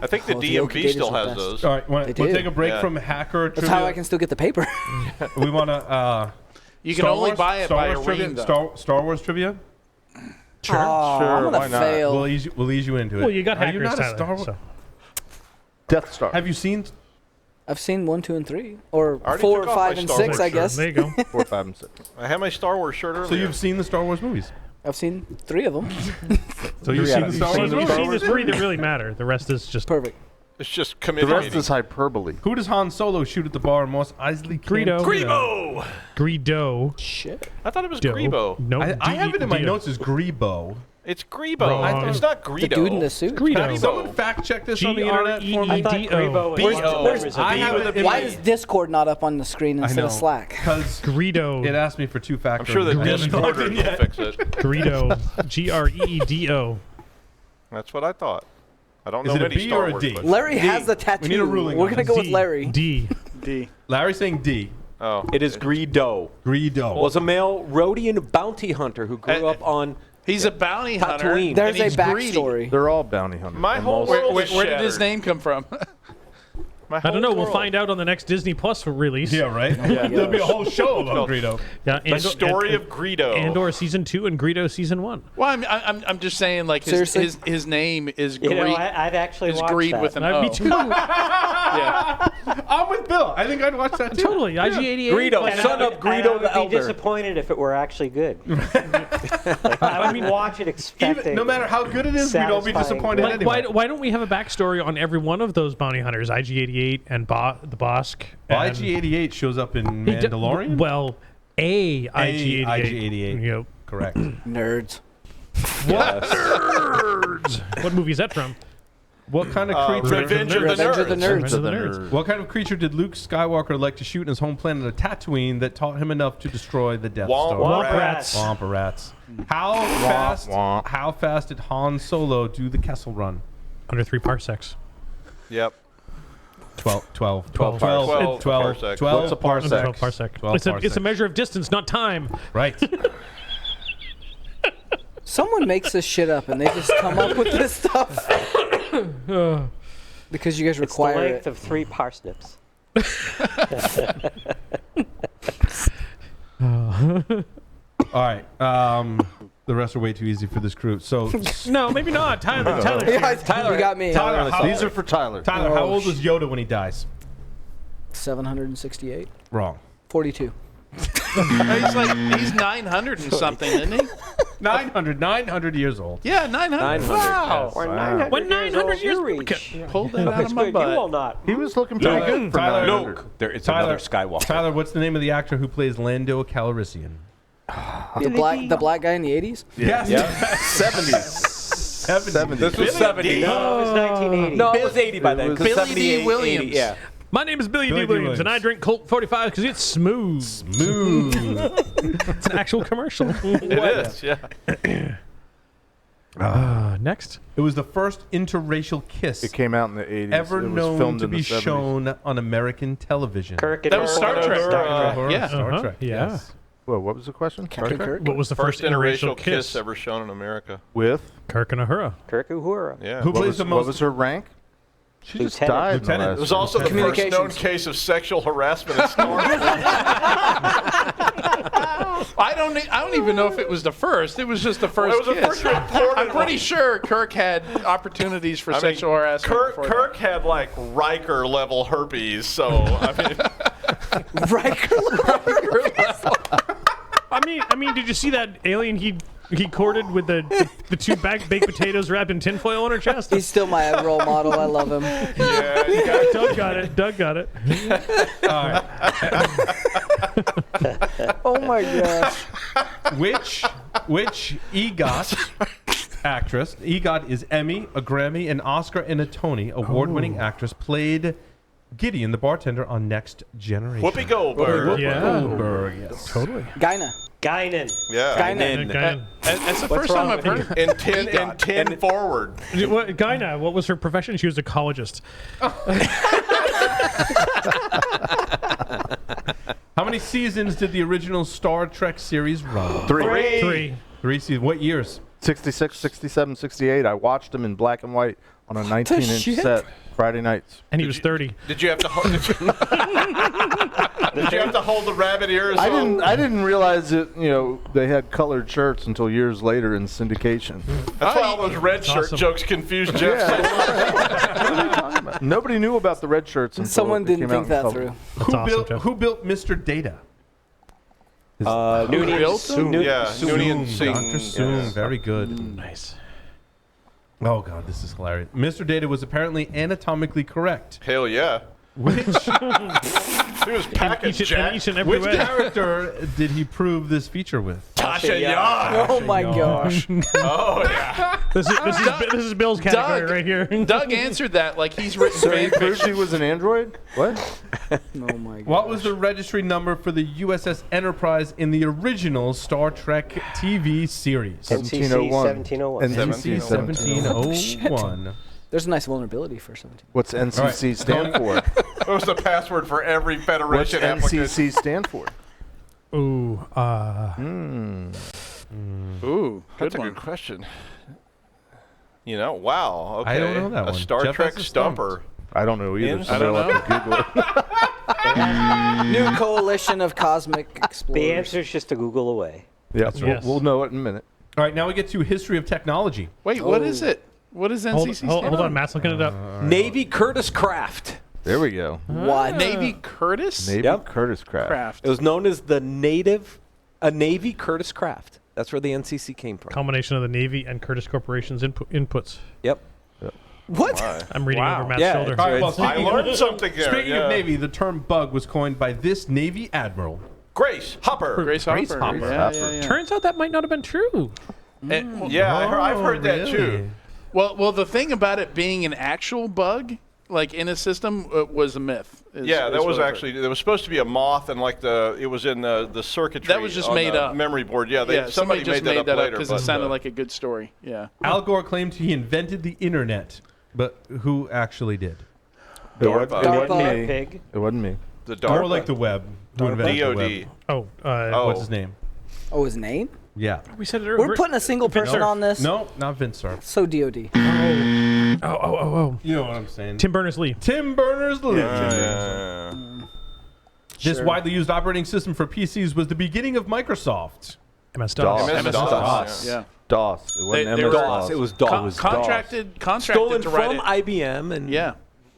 I think the Oh, the Okie DMV Datas still are has best. those. All right. We'll They take do. a break Yeah. from hacker That's trivia. how I can still get the paper. We want to. You can only buy it by a ring, though. Star Wars trivia. Sure. I'm gonna why not? fail. We'll ease you into it. Well, you got Are hackers, you not a Tyler, Star Wars? so. Death Star. Have you seen? I've seen 1, 2, and 3, or already 4, took off 5, my and Star 6, Wars I shirt. guess. There you go. 4, 5, and 6. I had my Star Wars shirt earlier. So you've seen the Star Wars movies. I've seen 3 of them. So you've seen the Star Wars You've movies. seen the three that really matter. The rest is just Perfect. It's just The committee rest meeting. is hyperbole. Who does Han Solo shoot at the bar in Mos Eisley? Greedo. Cantina? Grebo! Shit. I thought it was Doe. Grebo. No, I have it in my Dio. notes as Grebo. It's Grebo. Wrong. It's not Greedo. The dude in the suit. Greedo. Can someone fact check this on the internet for me? I thought G-R-E-E-D-O. Grebo was Where's- one of the where's- members of I the- have it in Why my- is Discord not up on the screen instead of Slack? Because Greedo. it asked me for two-factor. I'm sure the Discord will Yeah. fix it. Greedo. Greedo. That's what I thought. I don't Is know it a many B Star or a Wars D? books. Larry has the tattoo. We need a ruling We're on gonna this. go with Larry. D. D. Larry's saying D. Oh. It is Greedo. Greedo. Was a male Rhodian bounty hunter who grew up on He's a bounty hunter. Tatooine. and There's a he's greedy. backstory. They're all bounty hunters. My whole Almost. world Where is did his shattered. name come from? My I don't whole know. We'll world. find out on the next Disney Plus release. Yeah, right? There'll be a whole show about Greedo. Yeah, The story of Greedo. Andor season 2 and Greedo season 1. Well, I'm just saying, like Seriously? his name is You know, Greed. I'd actually Is watch Greed that. with an Me O. too. Yeah. I'm with Bill. I think I'd watch that too. Totally. IG88. Greedo, And son I of would- Greedo and I would the be Elder. disappointed if it were actually good. Like, I would watch it expecting. Even, no matter how good it is, we'd all be Satisfying. disappointed Like, anyway. why don't we have a backstory on every one of those bounty hunters? IG88 and the Bosk. Well, and- IG-88 shows up in He d- Mandalorian? Well, a IG-88. IG-88. Yep. Correct. Nerds. What movie is that from? What kind of creature? Revenge of the Revenge of the Nerds. Nerds. Revenge of the Nerds. What kind of creature did Luke Skywalker like to shoot in his home planet of Tatooine that taught him enough to destroy the Death Womp Star? Womp rats. rats. Womp rats. How fast did Han Solo do the Kessel Run? Under 3 parsecs. Yep. 12 12 12 parsecs. 12 What's a Under parsec? 12 parsec. 12 It's a parsecs. measure of distance, not time. Right. Someone makes this shit up and they just come up with this stuff. Because you guys It's the require length it. of 3 parsnips. All right. The rest are way too easy for this crew. So, No, maybe not. Tyler. Yeah, you got me. Tyler, These are for Tyler. Tyler, how Oh, old was Yoda when he dies? 768. Wrong. 42. He's 900 and something, isn't he? 900 years old. Yeah, 900. 900, Wow. Or Wow. 900 When 900 years years- old, you reach. Pulled that out That's of my good. You will butt. not. He was looking pretty good for Tyler, 900. There is Tyler, another Skywalker. Tyler, what's the name of the actor who plays Lando Calrissian? The black guy in the 80s? Yes. 70s. 70s. This was 70. No, it was 1980. No, it was 80 by then. 'cause Billy D. 78, 80, Williams. yeah. My name is Billy, Billy D. D. Williams, and I drink Colt 45 because it's smooth. Smooth. It's an actual commercial. It is, yeah. Next. It was the first interracial kiss It came out in the 80s. ever it was known filmed to in the be 70s. shown on American television. Kirk and That was Star Trek. Star Uh-huh, Trek. yeah. Yes. Well, what was the question? Captain Kirk. What was the First first interracial interracial kiss kiss? ever shown in America. With? Kirk and Uhura. Kirk Uhura. Yeah. Who What plays was, the what most? was her rank? She just Lieutenant. died. Lieutenant. In It the was last also the first known Communications. case of sexual harassment in Star Wars. I don't even know if it was the first. It was just the first It was the kiss. first reported I'm pretty one. sure Kirk had opportunities for I mean, sexual harassment. before that. Kirk had like Riker level herpes, so I mean, Riker. I mean, did you see that alien he courted with the two baked potatoes wrapped in tinfoil on her chest? He's still my role model. I love him. yeah, you got- Doug got it. Doug got it. All right. Oh my gosh. Which EGOT actress? EGOT is Emmy, a Grammy, an Oscar, and a Tony award-winning actress. Played Gideon, the bartender, on Next Generation. Whoopi Goldberg. Yeah. Goldberg, yes. Totally. Guinan. Guinan. Yeah. Guinan. Guy, That's the What's first time wrong I've with heard. In 10 forward. what was her profession? She was a ecologist. How many seasons did the original Star Trek series run? 3. 3. 3 seasons. What years? 66, 67, 68. I watched them in black and white on a 19-inch shit? set Friday nights. And he was 30. Did you have to hold? Did you have to hold the rabbit ears? I on? didn't realize that they had colored shirts until years later in syndication. That's why all those red shirt awesome. jokes confused Jeff. Nobody knew about the red shirts until Someone it didn't came out think in that color. through. That's awesome, Jeff. Who built Mr. Data? Noonien Singh. Dr. Soong. Very good. Nice. Oh, God, this is hilarious. Mr. Data was apparently anatomically correct. Hell yeah. Which He was packaged, Jack. Each and every which way. character did he prove this feature with? Tasha Yar. Oh my gosh. Oh yeah. This is Bill's category Doug. right here. Doug answered that like he's written So fan he proved fiction. he was an android? What? Oh my gosh. What was the registry number for the USS Enterprise in the original Star Trek TV series? NCC 1701. NCC 1701. There's a nice vulnerability for 17. What's NCC stand for? What was the password for every What's Federation applicant? NCC stand for? Ooh. Ooh, That's a one. good question. Wow. Okay. I don't know that a one. Star Jeff Trek has us stumped. stumper. I don't know either. I Somebody don't will have to Google it. New coalition of cosmic explorers. The answer's just a Google away. Yeah, That's right. we'll know it in a minute. All right, now we get to history of technology. Wait, what is it? What is Hold, NCC? hold, stand hold for? on, Matt's looking it up. Navy Curtis Craft. There we go. What? Navy Curtis Navy Yep. Curtis Craft. Craft. It was known as a Navy Curtis Craft. That's where the NCC came from. Combination of the Navy and Curtis Corporation's inputs. Yep. What? I'm reading Wow. over Matt's Yeah, shoulder. it's- All right, well, I learned something there. Speaking yeah. of Navy, the term bug was coined by this Navy admiral. Grace Hopper. Grace Grace Hopper. Hopper. Yeah. Turns out that might not have been true. Yeah, I've heard that really? too. Well, the thing about it being an actual bug, like in a system, was a myth. Yeah, that was actually there was supposed to be a moth and it was in the circuitry. That was just on made the up. memory board. Yeah, somebody just made that up later because but, it sounded like a good story. Yeah. Al Gore claimed he invented the internet, but who actually did? It wasn't DARPA. me. Pig. It wasn't me. the More DARPA. like the web. Who invented the web? DOD. Oh, Oh. What's his name? Oh, his name? Yeah. we said it earlier. We're putting a single person on this. No, not Vince Cerf. So DOD. Oh. You know what I'm saying. Tim Berners-Lee. Tim Berners-Lee. Yeah. This Sure. widely used operating system for PCs was the beginning of Microsoft. MS-DOS. MS-DOS. Yeah. DOS. It wasn't They were- MS-DOS. It was DOS. Con- It was contracted stolen to write from it. IBM and Yeah.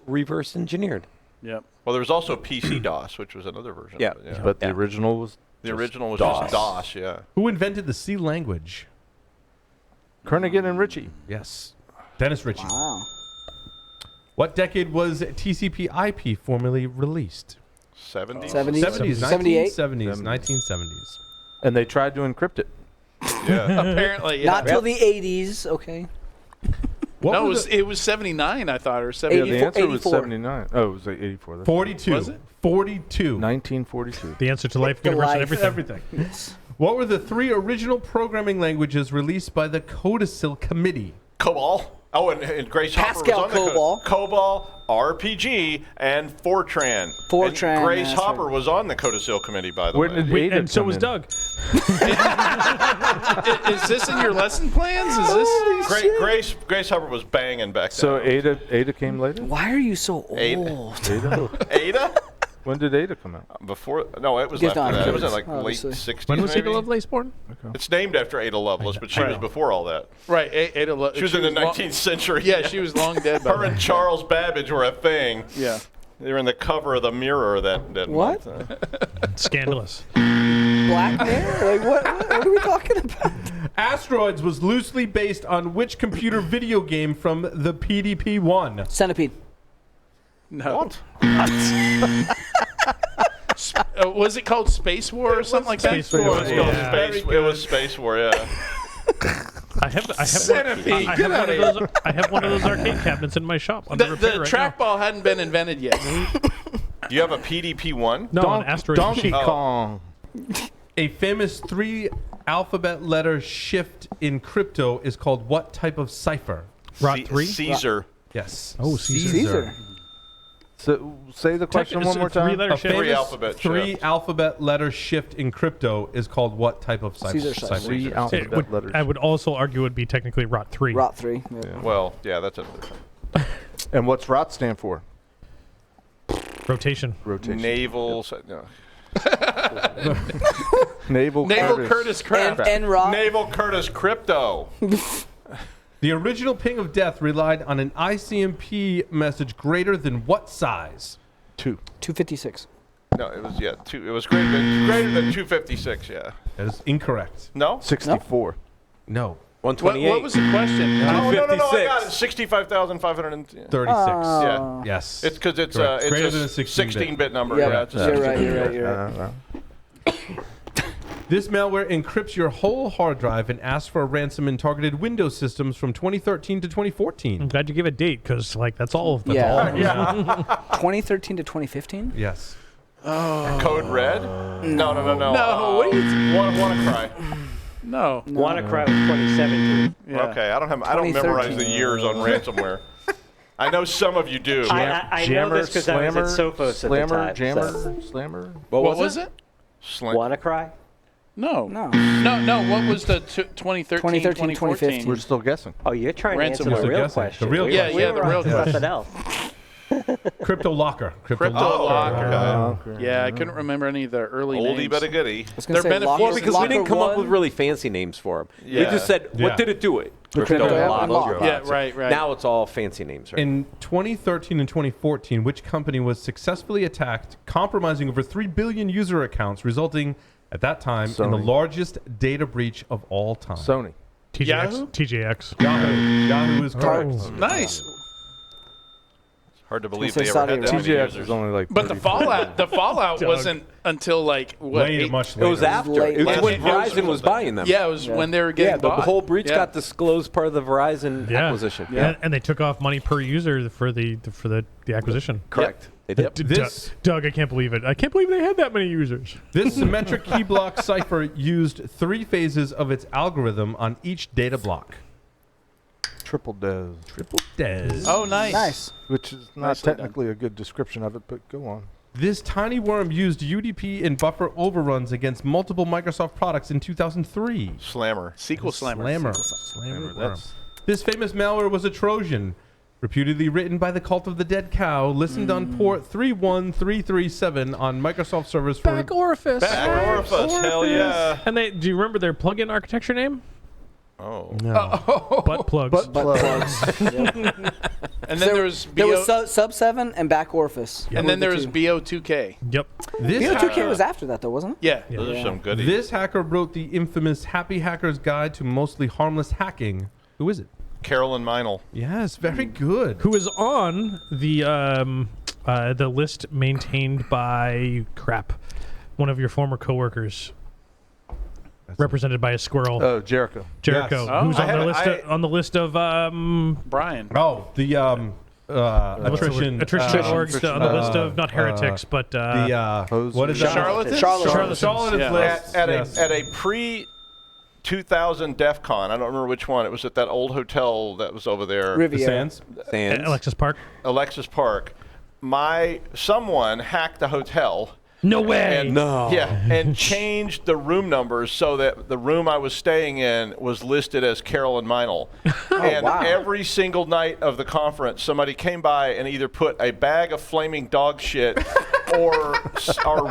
reverse engineered. Yep. Well, there was also PC DOS, which was another version. Yeah. Of it, But the original was the original was DOS. just DOS. Yeah. Who invented the C language? Kernigan and Ritchie. Yes. Dennis Ritchie. Wow. What decade was TCP/IP formally released? 70s. 70s. 70s, 78? 1970s, 1970s. And they tried to encrypt it. Yeah. Apparently, yeah. Not till the 80s, okay. What No, was it was 79, I thought, or Yeah, 78. the answer was 84. 79. Oh, it was like 84. That's 42. Was it? 42. 1942. The answer to life, The universe, and life. everything. Everything. What were the 3 original programming languages released by the Codicil Committee? COBOL. Oh, and Grace Pascal Hopper was on COBOL. COBOL, RPG, and Fortran. Fortran, And Grace that's Hopper right. was on the Codicil Committee, by the Where way. did Ada And so come was in? Doug. Is this in your lesson plans? Is this? Grace Hopper was banging back then. So Ada came later? Why are you so old? Ada? Ada? When did Ada come out? Before? No, it was Gives after not that. It was in kids, like obviously. late 60s. When was maybe? Ada Lovelace born? It's named after Ada Lovelace, but she was before all that. Right. Ada. She was in the 19th century. Yeah, she was long dead. By Her then. and Charles Babbage were a thing. Yeah. They were in the cover of the Mirror that What? month. Scandalous. Black Mirror? Like what are we talking about? Asteroids was loosely based on which computer video game from the PDP-1? Centipede. No. Was it called Space War or something like that? Space War. It was called Yeah. It was Space War, yeah. I have Centipede. I have one of those arcade cabinets in my shop under The repair right now. trackball hadn't been invented yet. You have a PDP-1? No, an asteroid Donkey machine. Kong. A famous 3-alphabet letter shift in crypto is called what type of cipher? Rot 3? Caesar. Yes. Oh, Caesar. So say the question one more time. Three-letter A shift. Three alphabet shift. 3-alphabet letter shift in crypto is called what type of cipher? Caesar cipher. 3 It alphabet would- letters. I would also argue it would be technically Rot 3. Rot 3. Yeah. Well, yeah, that's a And what's ROT stand for? Rotation. Rotation. naval. No. Naval Curtis Craft. And Rot. Naval Curtis Crypto. The original ping of death relied on an ICMP message greater than what size? 2. 256. No, it was it was greater than 256. Yeah. That is incorrect. No. 64. No. 128. What was the question? Oh, no, I got 56. it. 65,500. 36. Yeah. Yes. It's because it's Correct. it's Greater a than a 16-bit. 16-bit number. Yeah, Yeah, it's a you're 16-bit. right. You're right. This malware encrypts your whole hard drive and asks for a ransom in targeted Windows systems from 2013 to 2014. I'm glad you gave a date because, like, that's all. That's Yeah. all. Yeah. 2013 to 2015. Yes. Code Red? No. No, what are you? Wanna cry? No. WannaCry was 2017. Yeah. Okay, I don't memorize the years on ransomware. I know some of you do. I know this because I was at Sophos at the Slammer, time. Jammer, so. Slammer. What was it? WannaCry? No. No. What was the 2013, 2013, 2014? We're still guessing. Oh, you're trying to answer Ransomware. the Still real guessing. question. The real We question. were Yeah, the on real to question. something else. Crypto Locker. Crypto Oh, Locker. okay. Yeah, I couldn't remember any of the early Oldie names. but a goodie. I was gonna They're say Locker, Well, because we Locker didn't come up 1. with really fancy names for them. We Yeah. just said, Yeah. what did it do it? Crypto Locker. Locker. Yeah, right. Now it's all fancy names, right? In 2013 and 2014, which company was successfully attacked, compromising over 3 billion user accounts, resulting at that time in the Sony. largest data breach of all time? Sony. Yahoo? TJX. Yahoo is correct. Oh. Nice. Hard to believe say they ever Saudi had that many TJX users. was only like. But the 30. fallout Doug. wasn't until like what? Way much It later. was after. late. It was Yeah. when It was- Verizon was buying them. Yeah, it was when they were getting Yeah, the bought. whole breach Yeah. got disclosed part of the Verizon Yeah. acquisition. And they took off money per user for the acquisition. Correct. They did. This Doug, I can't believe it. I can't believe they had that many users. this symmetric key block cipher used 3 phases of its algorithm on each data block. Triple Des. Triple Des. Oh, nice. Nice. Which is not Nicely done. technically a good description of it, but go on. This tiny worm used UDP and buffer overruns against multiple Microsoft products in 2003. Slammer. SQL Slammer. Slammer worm. That's This famous malware was a Trojan, reputedly written by the Cult of the Dead Cow, listened on port 31337 on Microsoft servers for Back orifice. Back orifice. Hell yeah. And do you remember their plugin architecture name? Oh. Butt plugs. butt plugs. And then there was There BO, was sub 7 and back orifice. and then there was BO2K. Yep. this. BO2K was after that though, wasn't it? Yeah. Those are some goodies. This hacker wrote the infamous Happy Hacker's Guide to Mostly Harmless Hacking. Who is it? Carolyn Meinl. Yes, very good. Who is on the list maintained by one of your former coworkers, represented by a squirrel, Oh, Jericho. Jericho, Yes. who's I on the haven't- list on the list of Brian. Oh, the attrition. Attrition.org on the list of not heretics, but what is that? Charlatans? Charlatans Yeah. list. At a pre 2000 DEF CON, I don't remember which one. It was at that old hotel that was over there, The Riviera. Sands. Sands. Alexis Park. Alexis Park. Someone hacked the hotel. No way. And changed the room numbers so that the room I was staying in was listed as Carol and Meinl. And every single night of the conference, somebody came by and either put a bag of flaming dog shit or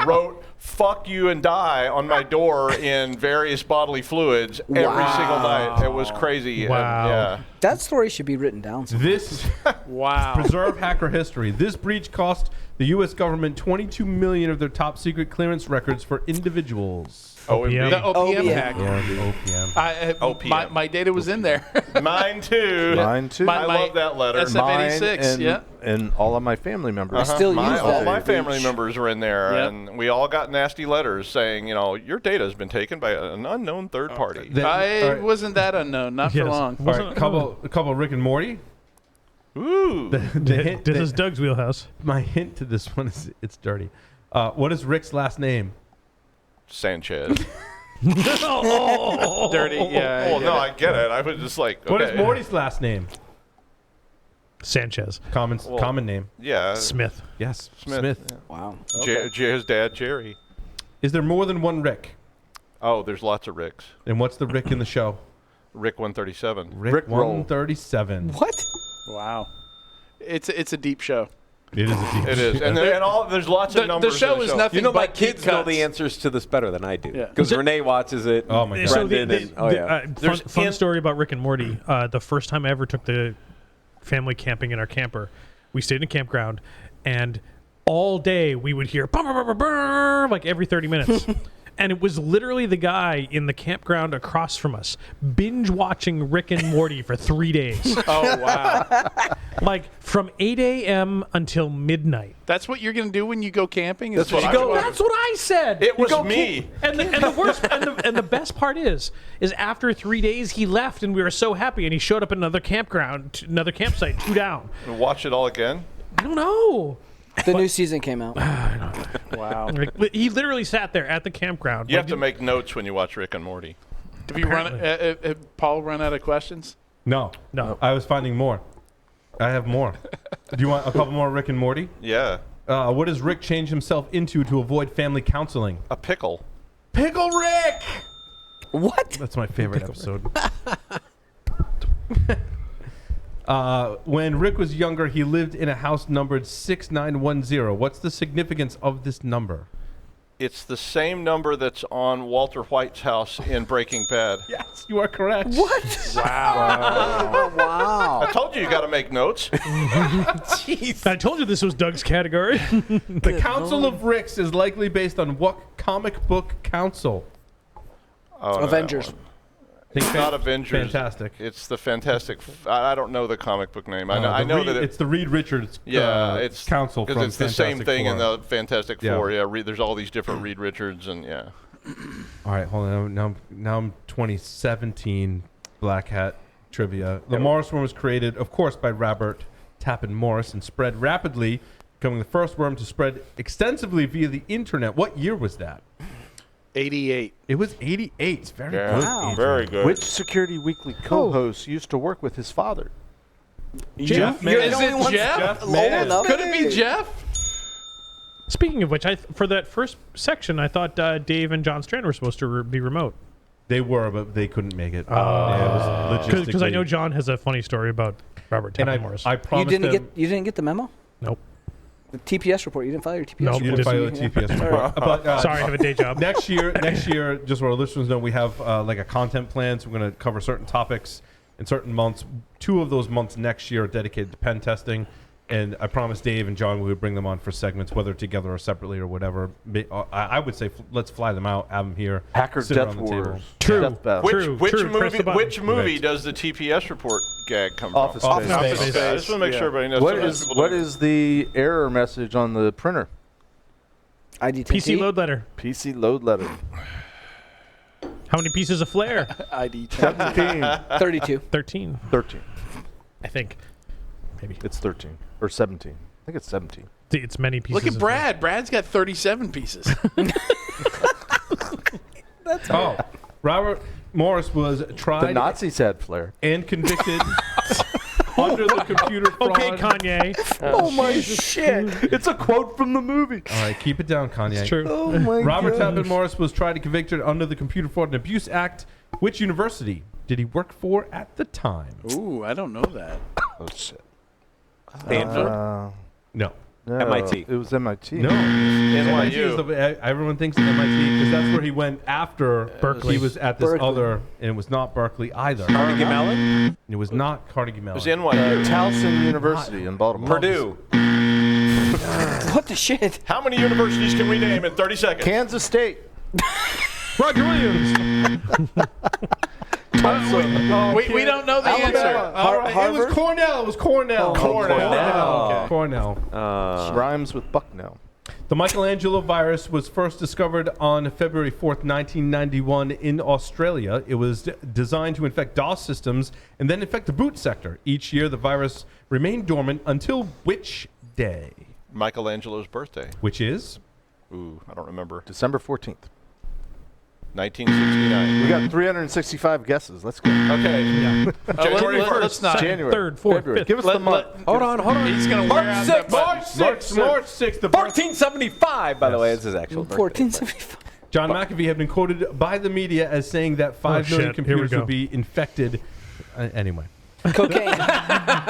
wrote "fuck you and die" on my door in various bodily fluids every single night. It was crazy. Wow. And, That story should be written down. This Wow. preserve hacker history. This breach cost the U.S. government $22 million of their top secret clearance records for individuals. OPM. The OPM OPM. hack. Yeah, the OPM. My data was in there. Mine too. Mine too. I love that letter. SF-86, yeah. And all of my family members. Still use All that. my family members were in there, Yep. and we all got nasty letters saying, your data has been taken by an unknown third party. I wasn't that unknown, not for Yes. long. All right, a couple of Rick and Morty. Ooh. This is Doug's wheelhouse. My hint to this one is it's dirty. What is Rick's last name? Sanchez. Dirty, yeah. Oh, no, I get it. I was just like, What is okay. Morty's last name? Sanchez. Common name. Yeah. Smith. Yes, Smith. Smith. Wow. His dad, Jerry. Is there more than one Rick? Oh, there's lots of Ricks. And what's the Rick in the show? Rick 137. Rick 137. What? Wow. It's a deep show. It is a deep It is. And there's lots of numbers. The show in is nothing My but kids deep know cuts. the answers to this better than I do. Yeah. Because Renee watches it. Oh, my God. So Brendan fun story about Rick and Morty. The first time I ever took the family camping in our camper, we stayed in a campground, and all day we would hear "Bum, bum, bum, bum, bum," like every 30 minutes. And it was literally the guy in the campground across from us binge watching Rick and Morty for 3 days. Oh, wow. Like from 8 a.m. until midnight. That's what you're going to do when you go camping? That's what I do. That's what I said. It You was go me. And the worst and the best part is after 3 days he left and we were so happy and he showed up at another campsite 2 down. And watch it all again. I don't know. The new season came out. Wow. Like, he literally sat there at the campground. You have to make notes when you watch Rick and Morty. Have you Paul run out of questions? No. No. I was finding more. I have more. Do you want a couple more Rick and Morty? Yeah. What does Rick change himself into to avoid family counseling? A pickle. Pickle Rick! What? That's my favorite episode. When Rick was younger, he lived in a house numbered 6910. What's the significance of this number? It's the same number that's on Walter White's house in Breaking Bad. Yes, you are correct. What? I told you got to make notes. I told you this was Doug's category. The Council of Ricks is likely based on what comic book council? Oh, no, Avengers. that one. It's not Avengers. Fantastic. It's the Fantastic. I don't know the comic book name. I know that it's the Reed Richards. it's council because from it's the same Fantastic thing Four. in the Fantastic Yeah. Four. Yeah, there's all these different Reed Richards and yeah. All right, hold on. Now I'm 2017 Black Hat trivia. The Morris worm was created, of course, by Robert Tappan Morris and spread rapidly, becoming the first worm to spread extensively via the internet. What year was that? 88. It was 88. It's very Yeah. good. Wow. Adrian. Very good. Which Security Weekly co-host used to work with his father? Jeff. You're Is the only it one Jeff? old enough. Could it be Jeff? Speaking of which, for that first section, I thought Dave and John Strand were supposed to be remote. They were, but they couldn't make it. Yeah, it was Because I know logistically- John has a funny story about Robert And Tappan Morris. I You promised didn't them, get the memo? Nope. The TPS report. You didn't file your TPS Nope. report. you didn't file the TPS report. But, Sorry, I have a day job. next year, just so our listeners know, we have like a content plan. So we're going to cover certain topics in certain months. 2 of those months next year are dedicated to pen testing. And I promised Dave and John we would bring them on for segments, whether together or separately or whatever. I would say let's fly them out, have them here. Hacker sit Death around the table. Wars. True. Death Battle. Which True. Press movie? the button. Which movie Right. does the TPS report gag come Office from? Space. Office Okay, Space. I just want to make sure everybody knows. What Sometimes is people what don't- is the error message on the printer? ID PC load letter. PC load letter. How many pieces of flare? ID 10. 17. 32. 13, 13. I think. maybe. It's 13 or 17. I think it's 17. It's many pieces. Look at of- Brad. Brad's got 37 pieces. Oh, Robert Morris was The tried Nazis had flair. and convicted under the computer fraud. Okay, Kanye. Oh my shit! It's a quote from the movie. All right, keep it down, Kanye. It's true. Oh my Robert Tappan Morris was tried and convicted under the Computer Fraud and Abuse Act. Which university did he work for at the time? Ooh, I don't know that. Oh shit. Stanford? No. No, MIT. It was MIT. No. MIT is NYU. everyone thinks MIT because that's where he went after Berkeley. He was at this Berkeley. other, and it was not Berkeley either. Carnegie Mellon? It was not Carnegie It Mellon. was NYU. Towson University in Baltimore. Purdue. What the shit? How many universities can we name in 30 seconds? Kansas State. Roger Williams. We don't know the answer. All right, it Harvard? was Cornell. It was Cornell. Cornell. Cornell. Rhymes with Bucknell. The Michelangelo virus was first discovered on February 4th, 1991 in Australia. It was designed to infect DOS systems and then infect the boot sector. Each year, the virus remained dormant until which day? Michelangelo's birthday. Which is? Ooh, I don't remember. December 14th. 1969. We got 365 guesses. Let's go. Okay. January 1st. Let's not. January. 3rd, 4th, February. 5th. Give us the month. Hold on. He's going to wear out that button. March 6th. The birth- 1475, by the way, is his actual birthday. 1475. John McAfee had been quoted by the media as saying that 5 million shit. Here we computers go. would be infected. Anyway. Cocaine.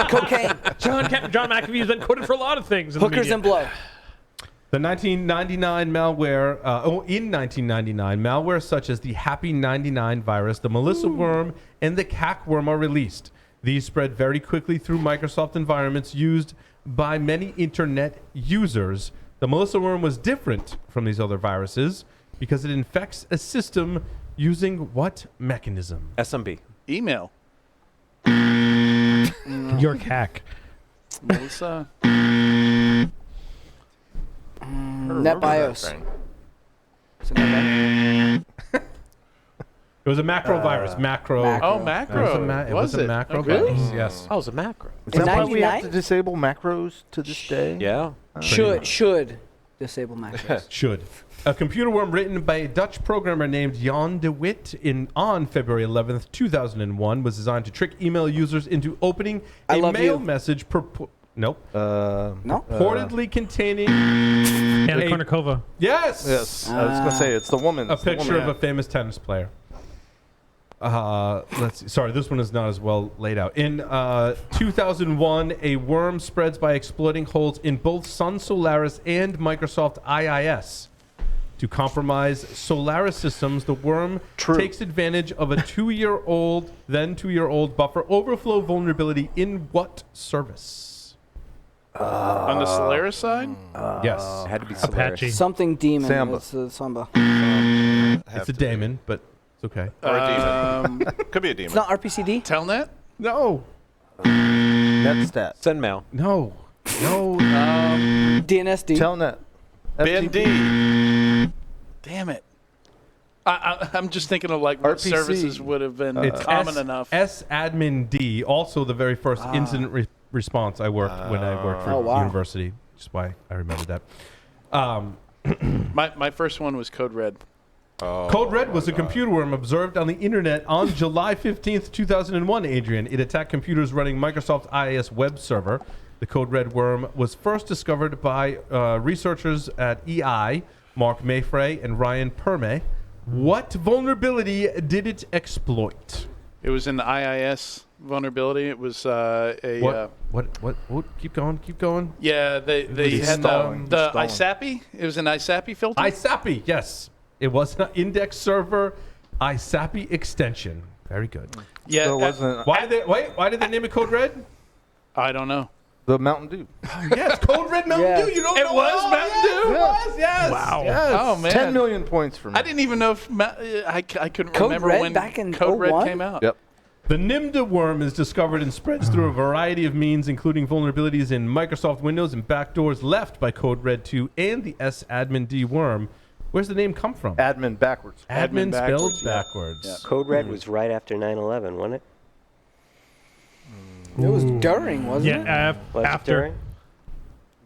Cocaine. John McAfee has been quoted for a lot of things. In Hookers the and media. blow. The 1999 malware, in 1999, malware such as the Happy 99 virus, the Melissa worm, and the CAC worm are released. These spread very quickly through Microsoft environments used by many internet users. The Melissa worm was different from these other viruses because it infects a system using what mechanism? SMB. Email. York hack. Melissa. NetBIOS. Is it NetBIOS? It was a macro virus. Macro. Macro. Oh, macro. It was a macro Okay. virus. Yes. Oh, it's a macro. Is that why we have 99? to disable macros to this day? Yeah. Should disable macros. Should. A computer worm written by a Dutch programmer named Jan de Wit on February 11th, 2001 was designed to trick email users into opening I a love mail you. message No? purportedly containing Anna a- Kournikova. yes, Yes. I was going to say, it's the woman. a It's the picture woman. of a famous tennis player. Let's see. Sorry, this one is not as well laid out. In 2001, a worm spreads by exploiting holes in both Sun Solaris and Microsoft IIS. To compromise Solaris systems, the worm takes advantage of a then two-year-old buffer overflow vulnerability in what service? On the Solaris side? Yes, It had to be Apache. Solaris. Something demon. Samba. It's Samba. it's a daemon, but it's okay. Or a demon. Could be a demon. It's not RPCD? Telnet? No, Netstat. Send mail. no. DNSD. Telnet. Ben FTP. D. Damn it. I'm just thinking of like what RPC. services would have been It's common enough. admin D, also the very first incident response I worked when I worked for Oh, wow. university. Which is why I remember that. My first one was Code Red. Code Red was a computer worm observed on the internet on July 15th, 2001, Adrian. It attacked computers running Microsoft IIS web server. The Code Red worm was first discovered by researchers at EI, Mark Mayfrey and Ryan Perme. What vulnerability did it exploit? It was an IIS vulnerability. It was What? Keep going. yeah, they was had stalling. the Stalling. ISAPI. It was an ISAPI filter. ISAPI, yes. It was an index server ISAPI extension. Very good. yeah, So it wasn't Why did they name it Code Red? I don't know. the Mountain Dew. Yes, Code Red Mountain Yeah. Dew. You don't It know was Oh, Mountain yes, Dew? It was, yes. Wow. Yes. Oh man, 10 million points for me. I didn't even know if I couldn't Code remember Red when back in Code Red 01? came out. Yep. The NIMDA worm is discovered and spreads through a variety of means, including vulnerabilities in Microsoft Windows and backdoors left by Code Red 2 and the admin D worm. Where's the name come from? Admin backwards. Admin spelled backwards, yeah. backwards. Yeah. Code Red was right after 9/11, wasn't it? It was during, wasn't it? Yeah, Was it after. during?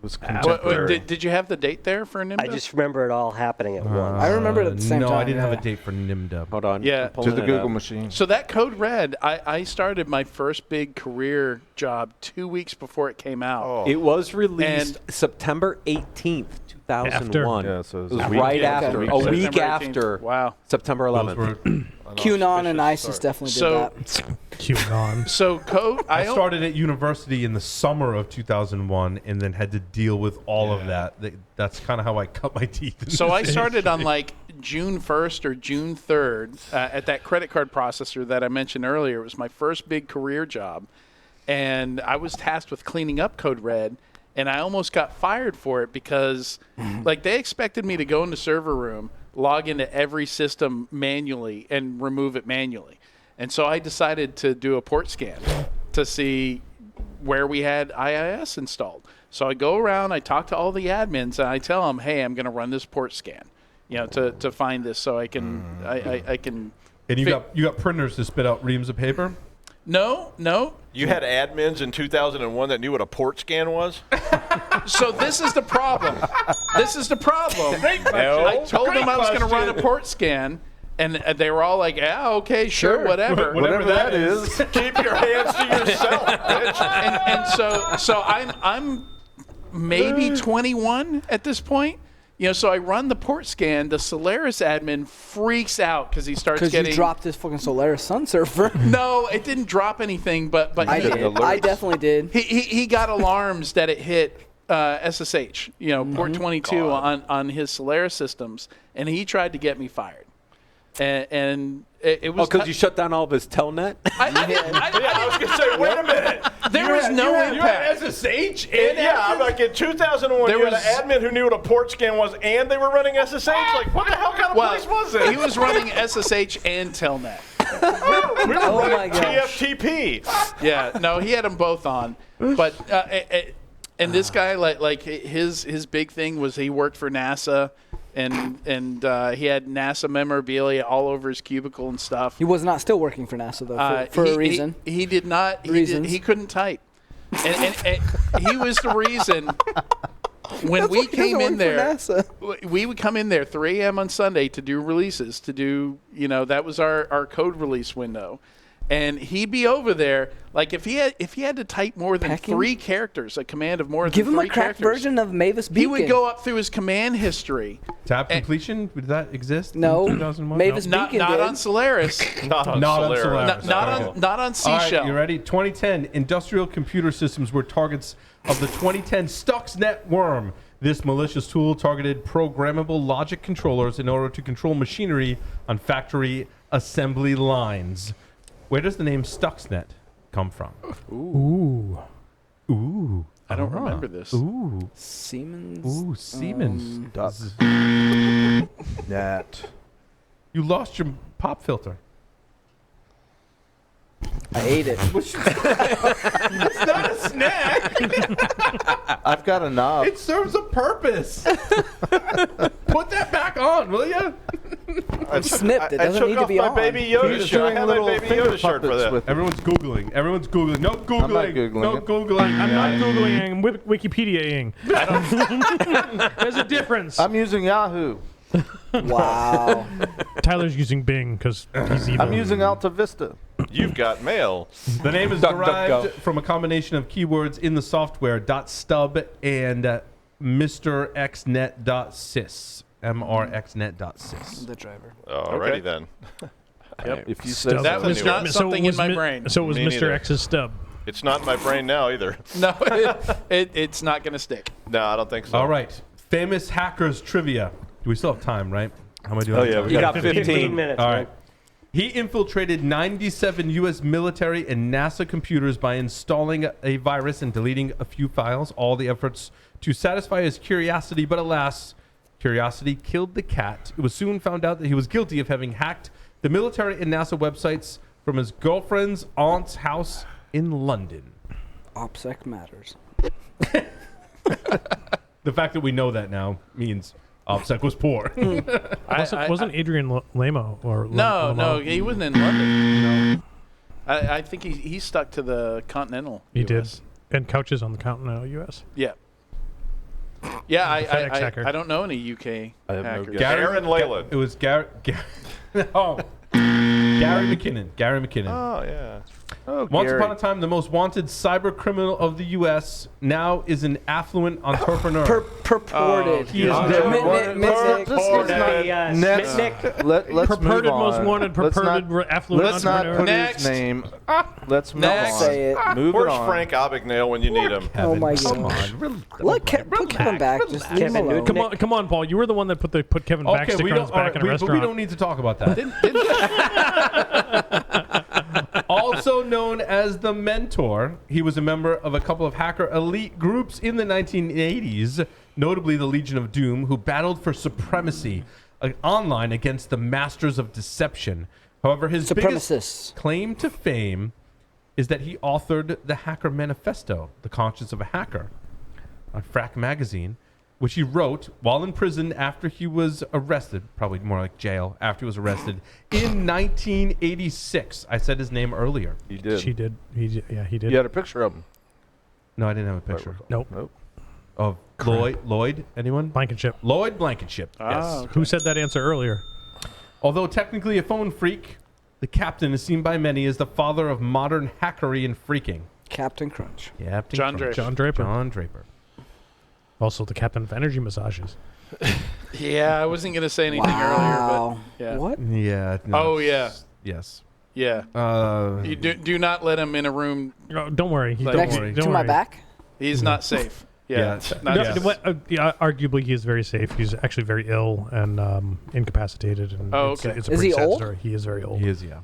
was Wait, contemporary. did you have the date there for NIMDA? I just remember it all happening at once. I remember it at the same no, time. I didn't have yeah. a date for NIMDA. Hold on. Yeah. I'm to pulling the it Google up. machine. So that Code Red, I started my first big career job 2 weeks before it came out. Oh. It was released September 18th, 2001. Yeah, so it was It was a week. right Yeah, after, okay. a week September 18th. after Wow. September Those 11th. were- QAnon and ISIS definitely did So- that. QAnon. So Code, I started at university in the summer of 2001 and then had to deal with all of that. That's kind of how I cut my teeth. in So this I started industry. on like June 1st or June 3rd at that credit card processor that I mentioned earlier. It was my first big career job. And I was tasked with cleaning up Code Red. And I almost got fired for it because like they expected me to go into server room, log into every system manually and remove it manually. And so I decided to do a port scan to see where we had IIS installed. So I go around, I talk to all the admins, and I tell them, "Hey, I'm going to run this port scan, to find this, so I can I can." And you got printers to spit out reams of paper. No. You had admins in 2001 that knew what a port scan was? So this is the problem. I told them I was going to run a port scan, and they were all like, "Yeah, okay, sure, whatever." Whatever that is. Keep your hands to yourself, bitch. And so I'm maybe 21 at this point. So I run the port scan. The Solaris admin freaks out because he starts Because getting. you dropped this fucking Solaris Sun server. No, it didn't drop anything, but I he, did. I definitely did. he got alarms that it hit SSH, port 22 on his Solaris systems, and he tried to get me fired. And it was because you shut down all of his telnet? I was going to say, wait a minute. There was no impact. You had SSH? I'm like in 2001, There you had was- an admin who knew what a port scan was, and they were running SSH? Like, what the hell kind of place was it? He was running SSH and Telnet. we were Oh my running gosh. TFTP. Yeah, no, he had them both on. But and this guy, like his big thing was he worked for NASA, and he had NASA memorabilia all over his cubicle and stuff. He was not still working for NASA, though, for a reason. He did not. Reasons. He couldn't type. And he was the reason when we came in there. We would come in there 3 a.m. on Sunday to do releases, that was our code release window. And he'd be over there, like if he had to type more than Pecking? 3 characters, a command of more Give than him 3 a cracked characters. version of Mavis Beacon. He would go up through his command history. Tab completion? Did that exist? No. In 2001? Mavis No. Beacon Not did. on Solaris. Not on Not on Solaris. Solaris. Not on All Seashell. right, you ready? 2010, industrial computer systems were targets of the 2010 stuxnet worm. This malicious tool targeted programmable logic controllers in order to control machinery on factory assembly lines. Where does the name stuxnet come from? Ooh. Ooh. I don't remember this. Ooh. Siemens. Ooh, Siemens. Net. You lost your pop filter. I ate it. It's not a snack. I've got a knob. It serves a purpose. Put that back on, will you? Snipped. It doesn't need to be my on. baby Yoda He's shirt. I doing had my little baby finger Yoda shirt for puppets that. with Everyone's Googling. Everyone's Googling. No Googling. I'm not Googling No it. Googling. I'm not Googling, I'm Wikipediaing. There's a difference. I'm using Yahoo. Wow. Tyler's using Bing because he's evil. I'm using Alta Vista. You've got mail. The name is derived from a combination of keywords in the software .stub and mrxnet.sys. mrxnet.sys. The driver. Alrighty then. If you Stub. said That was So not it something was in my brain. So it was Me Mr. neither. X's stub. It's not in my brain now either. No, it's not going to stick. No, I don't think so. All right. Famous hackers trivia. Do we still have time, right? How am I doing? Oh, yeah, on we time? got 15 minutes. All man. right. He infiltrated 97 U.S. military and NASA computers by installing a virus and deleting a few files. All the efforts to satisfy his curiosity, but alas, curiosity killed the cat. It was soon found out that he was guilty of having hacked the military and NASA websites from his girlfriend's aunt's house in London. OPSEC matters. The fact that we know that now means OPSEC was poor. Wasn't Adrian Lamo or No, Lamo? he wasn't in London. I think he stuck to the continental. He did. US. And couches on the continental U.S. Yeah. Yeah, FedEx hacker. I don't know any UK I have no hackers. guess. Aaron Leyland. It was Gary McKinnon. Gary McKinnon. Oh, yeah. Oh, Once Gary. upon a time, the most wanted cyber criminal of the U.S. now is an affluent entrepreneur. Purported. He is Oh, dead. Mitnick. Let's move Purported on. most wanted, Let's purported not- affluent Let's not entrepreneur. put Next. his name. Let's move Next. on. Say it. Move Where's it on. Frank Abagnale when you need him? Oh my Come gosh. on, really. Put Kevin back. Just leave him Kevin alone. Newton. Come on, Paul. You were the one that put Kevin back Okay, sticker we on don't. his All back right, in a but we restaurant. don't need to talk about that. Also known as the Mentor, he was a member of a couple of hacker elite groups in the 1980s, notably the Legion of Doom, who battled for supremacy online against the Masters of Deception. However, his biggest Supremacists. claim to fame is that he authored the Hacker Manifesto, The Conscience of a Hacker, on Frack Magazine, which he wrote while in prison after he was arrested, probably more like jail, after he was arrested in 1986. I said his name earlier. You did. She did. He did. You had a picture of him. No, I didn't have a picture. Nope. Nope. Of Lloyd, anyone? Blankenship. Lloyd Blankenship, yes. Who said that answer earlier? Although technically a phone freak, the captain is seen by many as the father of modern hackery and freaking. Captain Crunch. Captain John Crunch. Draper. John Draper. John Draper. Also the captain of energy massages. Yeah, I wasn't going to say anything Wow. earlier, but yeah. What? Yeah. no, Oh, yeah. Yes. Yeah. You Do not let him in a room. Oh, don't worry. Like- Next worry. to Don't my worry. back? He's not safe. Yeah. Yeah. Not No, safe. yeah, arguably, he is very safe. He's actually very ill and incapacitated. And Oh, it's, okay. it's a Is pretty he sad old? story. He is very old. He is, yeah.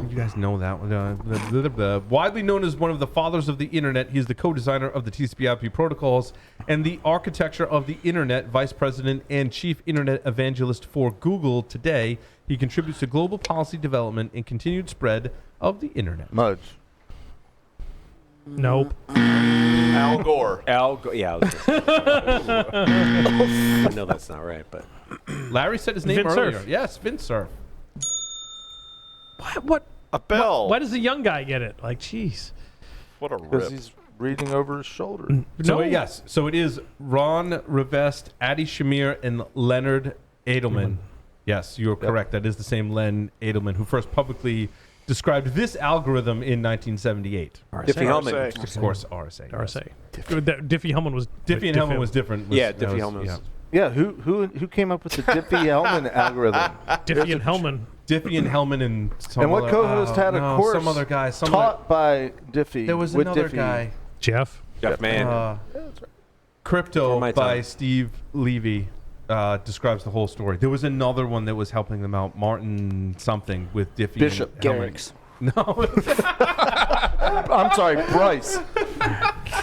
You guys know that one. Widely known as one of the fathers of the internet, he's the co-designer of the TCP/IP protocols and the architecture of the internet, vice president and chief internet evangelist for Google today. He contributes to global policy development and continued spread of the internet. Mudge. Nope. Al Gore. Yeah, I was I know that's not right, but Larry said his name Vint earlier. Cerf. Yes, Vint Cerf. What? A bell. Why does the young guy get it? Like, jeez. What a Because rip. he's reading over his shoulder. So No. yes, so it is Ron Rivest, Adi Shamir, and Leonard Edelman. Yes, you are correct. That is the same Len Edelman who first publicly described this algorithm in 1978. Diffie-Hellman. Of course, RSA. RSA. Diffie-Hellman was Diffie and Hellman was different. Yeah, Diffie-Hellman was- Yeah, who came up with the Diffie-Hellman algorithm? Diffie and Hellman. Diffie and Hellman and some And what other- co-host had a course some other guy. taught by Diffie. There was with another Diffie. guy. Jeff. Jeff Mann. Crypto Before my by time. Steve Levy describes the whole story. There was another one that was helping them out, Martin something with Diffie. Bishop. and Hellman. Garrix. No. I'm sorry, Bryce.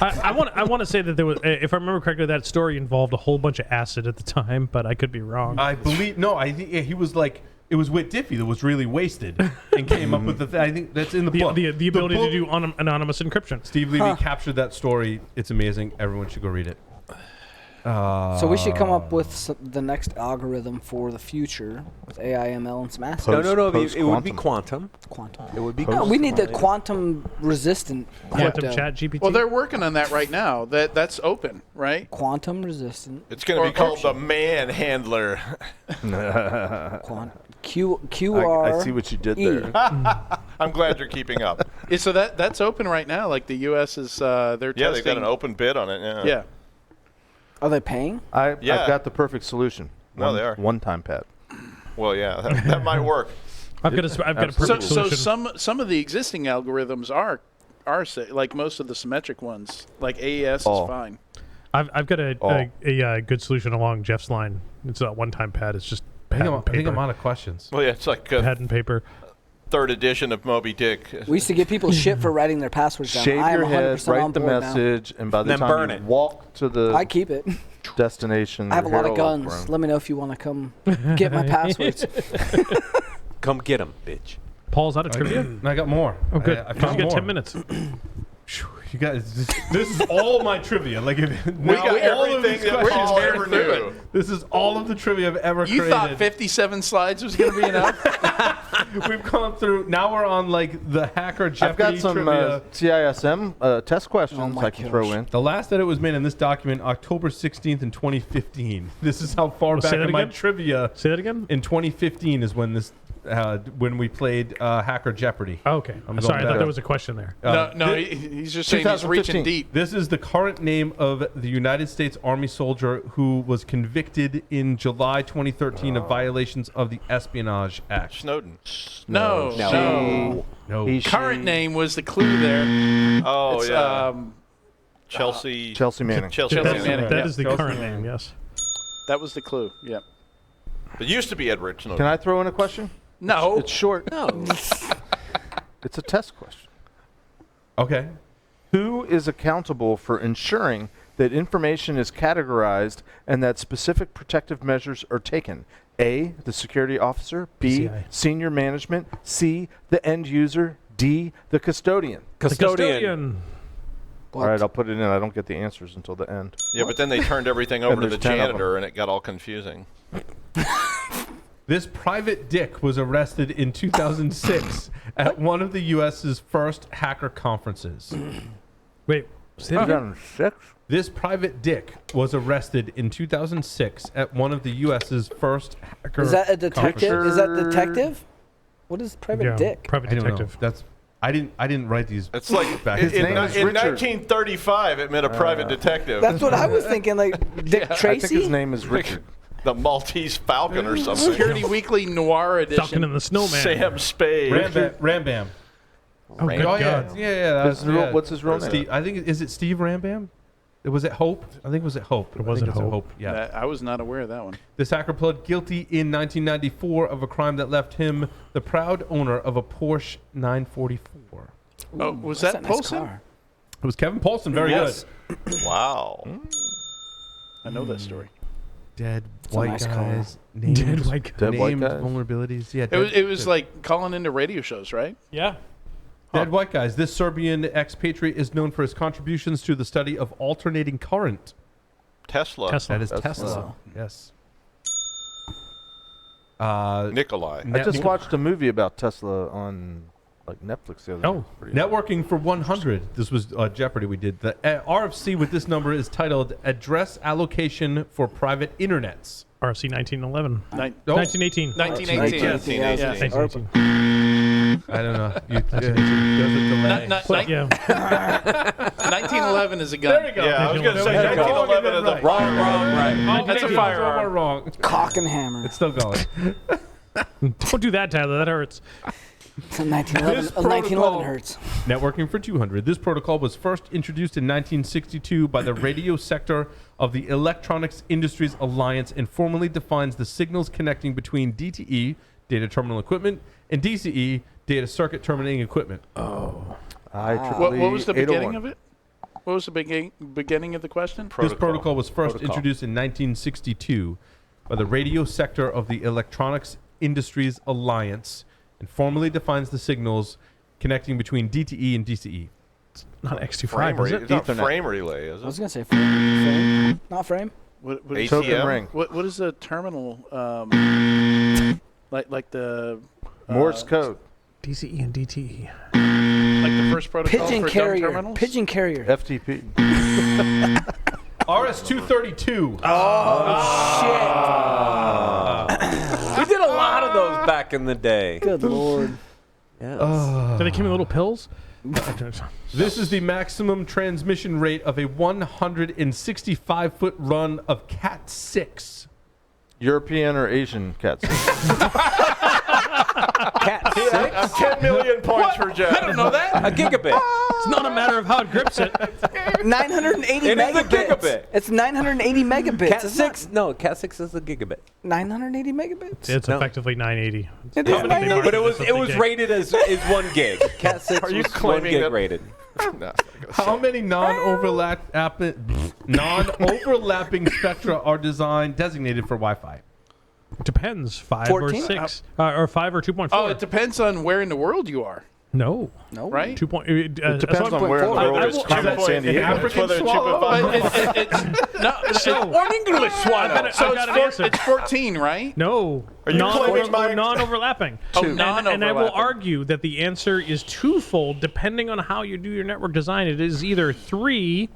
I want to say that there was, if I remember correctly, that story involved a whole bunch of acid at the time, but I could be wrong. I believe I think he was like it was Whit Diffie that was really wasted and came up with the. I think that's in the book. the ability book- to do anonymous encryption. Steve Levy captured that story. It's amazing. Everyone should go read it. So we should come up with the next algorithm for the future with AI, ML, and some acid. No, it would be Post-quantum. quantum. Quantum. It would be No, we need the quantum resistant Quantum crypto. chat GPT. Well, they're working on that right now. That's open, right? Quantum resistant. It's going to be called the man handler. QR. I see what you did E. there. I'm glad you're keeping up. Yeah, so that's open right now. Like the U.S. is, they're Yeah, testing. they've got an open bid on it. Yeah. Yeah. Are they paying? I've Yeah. got the perfect solution. No, they are. One-time pad. Well, yeah, that might work. I've got a Absolutely. perfect So solution. some of the existing algorithms are like most of the symmetric ones. Like AES Oh. is fine. I've got a good solution along Jeff's line. It's a one-time pad. It's just I pad and think paper. I'm out of questions. Well, yeah, it's like a Pad and paper. third edition of Moby Dick. We used to give people shit for writing their passwords down. Shave I am your 100% head, on write the board now. message, and by the Then time burn you it. walk to the I keep it. destination, I have a your lot of hair will lock guns. brown. Let me know if you want to come get my passwords. Come get him, bitch. Paul's out of trivia. And I got more. Oh, good. I You found got more. 10 minutes. You guys, this is all my trivia. Like, we got everything that Paul ever knew. This is all of the trivia I've ever You created. thought 57 slides was going to be enough? We've gone through. Now we're on like the Hacker I've Jeopardy got some trivia. CISM test questions my I can throw in. The last edit was made in this document October 16th in 2015. This is how far Say back that in my again? trivia. Say that again? In 2015 is when this when we played Hacker Jeopardy. Oh, okay. I'm Sorry, I going thought back. there was a question there. He's just saying he's reaching 2015. deep. This is the current name of the United States Army soldier who was convicted in July 2013 of violations of the Espionage Act. Snowden. No. No. Current name was the clue there. Oh, It's, yeah. Chelsea Manning. Chelsea Chelsea Manning. Manning. That Yeah. is the Chelsea current Manning. name, yes. That was the clue. Yep. It used to be Edward Snowden. Can I throw in a question? No. It's short. No. It's a test question. Okay. Who is accountable for ensuring that information is categorized and that specific protective measures are taken? A, the security officer. B, PCI. senior management. C, the end user. D, the custodian. The custodian. All right, I'll put it in. I don't get the answers until the end. Yeah, but then they turned everything over to the there's 10 of them. janitor, and it got all confusing. This private dick was arrested in 2006 at one of the U.S.'s first hacker conferences. Wait, say that again? 2006? This private dick was arrested in 2006 at one of the U.S.'s first hacker Is that a detective? conferences. Is that detective? What is private Yeah, dick? Private I don't know. detective. That's I didn't write these. It's like back His in, name is in Richard. 1935, it meant a private detective. That's what I was thinking. Like Dick I Tracy. think his name is Richard. The Maltese Falcon or something. Security Weekly Noir Falcon Edition. and the Snowman. Sam Spade. Rambam. Oh, good Oh God. yeah. What's his real name? Steve, I think is it Steve Rambam? Was it Hope? I think it was at Hope. It was I think at it's Hope. Yeah. I was not aware of that one. This hacker pled guilty in 1994 of a crime that left him the proud owner of a Porsche 944. Oh, was That's that a nice Polson? car. It was Kevin Paulson. Very Yes. good. Wow. I know that story. Dead It's a white nice car. guys. Named, Dead white guy. Dead white named guys. vulnerabilities. Yeah. It was like calling into radio shows, right? Yeah. Dead white guys. This Serbian expatriate is known for his contributions to the study of alternating current. Tesla. Tesla. That is That's Tesla. Yes. Nikolai. I just watched a movie about Tesla on like Netflix the other day. Oh, Pretty good. Networking for 100. This was Jeopardy we did. The RFC with this number is titled Address Allocation for Private Internets. RFC 1911. Oh, 1918. 1918. Yes. Yeah, 1918. I don't know. There's a delay. Yeah. 1911 is a gun. There we go. Yeah, I was going to say There we go. 1911 is a Right. wrong. That's a Okay, firearm. we're wrong. Cock and hammer. It's still going. Don't do that, Tyler. That hurts. It's a 1911. This 1911 protocol- hurts. Networking for 200. This protocol was first introduced in 1962 by the radio sector of the Electronics Industries Alliance and formally defines the signals connecting between DTE, data terminal equipment, and DCE, data circuit terminating equipment. What was the beginning of it? What was the beginning of the question? This protocol was first introduced in 1962 by the radio sector of the Electronics Industries Alliance and formally defines the signals connecting between DTE and DCE. Not X25, Frame is relay. it? It's not frame relay, is I was it? gonna say frame. Not frame. What is, ATM? Token ring. what is a terminal? Like the Morse code. DCE and DTE. like the first protocol Pigeon for dumb carrier. terminals. Pigeon carrier. FTP. RS-232. We did a lot of those back in the day. Good lord. Yes. Do they come in little pills? This is the maximum transmission rate of a 165-foot run of Cat 6. European or Asian cats. Cat 6? 10 million points for Jeff. I don't know that. A gigabit. It's not a matter of how it grips it. 980 It is a megabits. gigabit. It's 980 megabits. Cat It's 6? No, Cat 6 is a gigabit. not 980 megabits. It's No. effectively 980. It is How many 980. But it was Gig. rated as 1 gig. Cat 6 Are you was 1 claiming gig that- rated. No, How many non-overlapping spectra are designated for Wi-Fi? Depends. 5 14? or 6. Or 5 or 2.4. Oh, it depends on where in the world you are. No. No. Right? 2 point. It depends on where in the world it's I will- San Diego. African swallow. Or English swallow. So got an answer. it's 14, right? No. Are you claiming my- non-overlapping? Oh, And I will non-overlapping. argue that the answer is twofold depending on how you do your network design. It is either 3,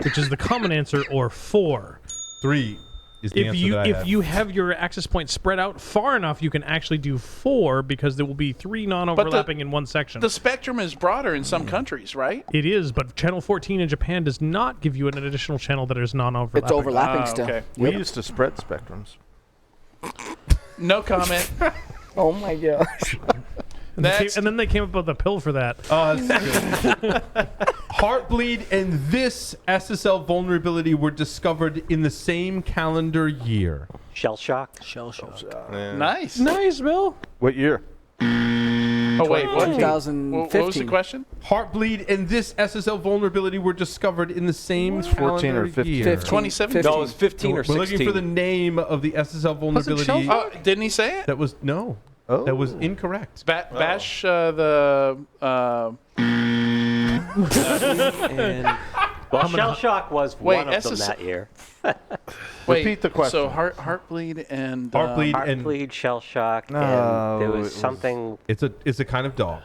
which is the common answer, or 4. 3 is the answer that I If have. you have your access points spread out far enough, you can actually do 4 because there will be 3 non-overlapping in one section. The spectrum is broader in some countries, right? It is, but channel 14 in Japan does not give you an additional channel that is non-overlapping. It's overlapping still. Okay. We used to spread spectrums. No comment. Oh my gosh. And then they came up with a pill for that. Heartbleed and this SSL vulnerability were discovered in the same calendar year. Shell shock. Shell shock. Nice. Nice, Bill. What year? Oh, wait. What? 2015. What was the question? Heartbleed and this SSL vulnerability were discovered in the same 14 or calendar 15? year. 2017. No, it was 15 or We're 16. looking for the name of the SSL vulnerability. Shell Didn't he say it? That was no. Oh. That was incorrect. Bash the. And Well, shell shock was Wait, one of them SSL that year. Wait, Repeat the question. So Heartbleed and. Heartbleed and Heartbleed, shell shock, No, and there it was was- something. it's a kind of dog.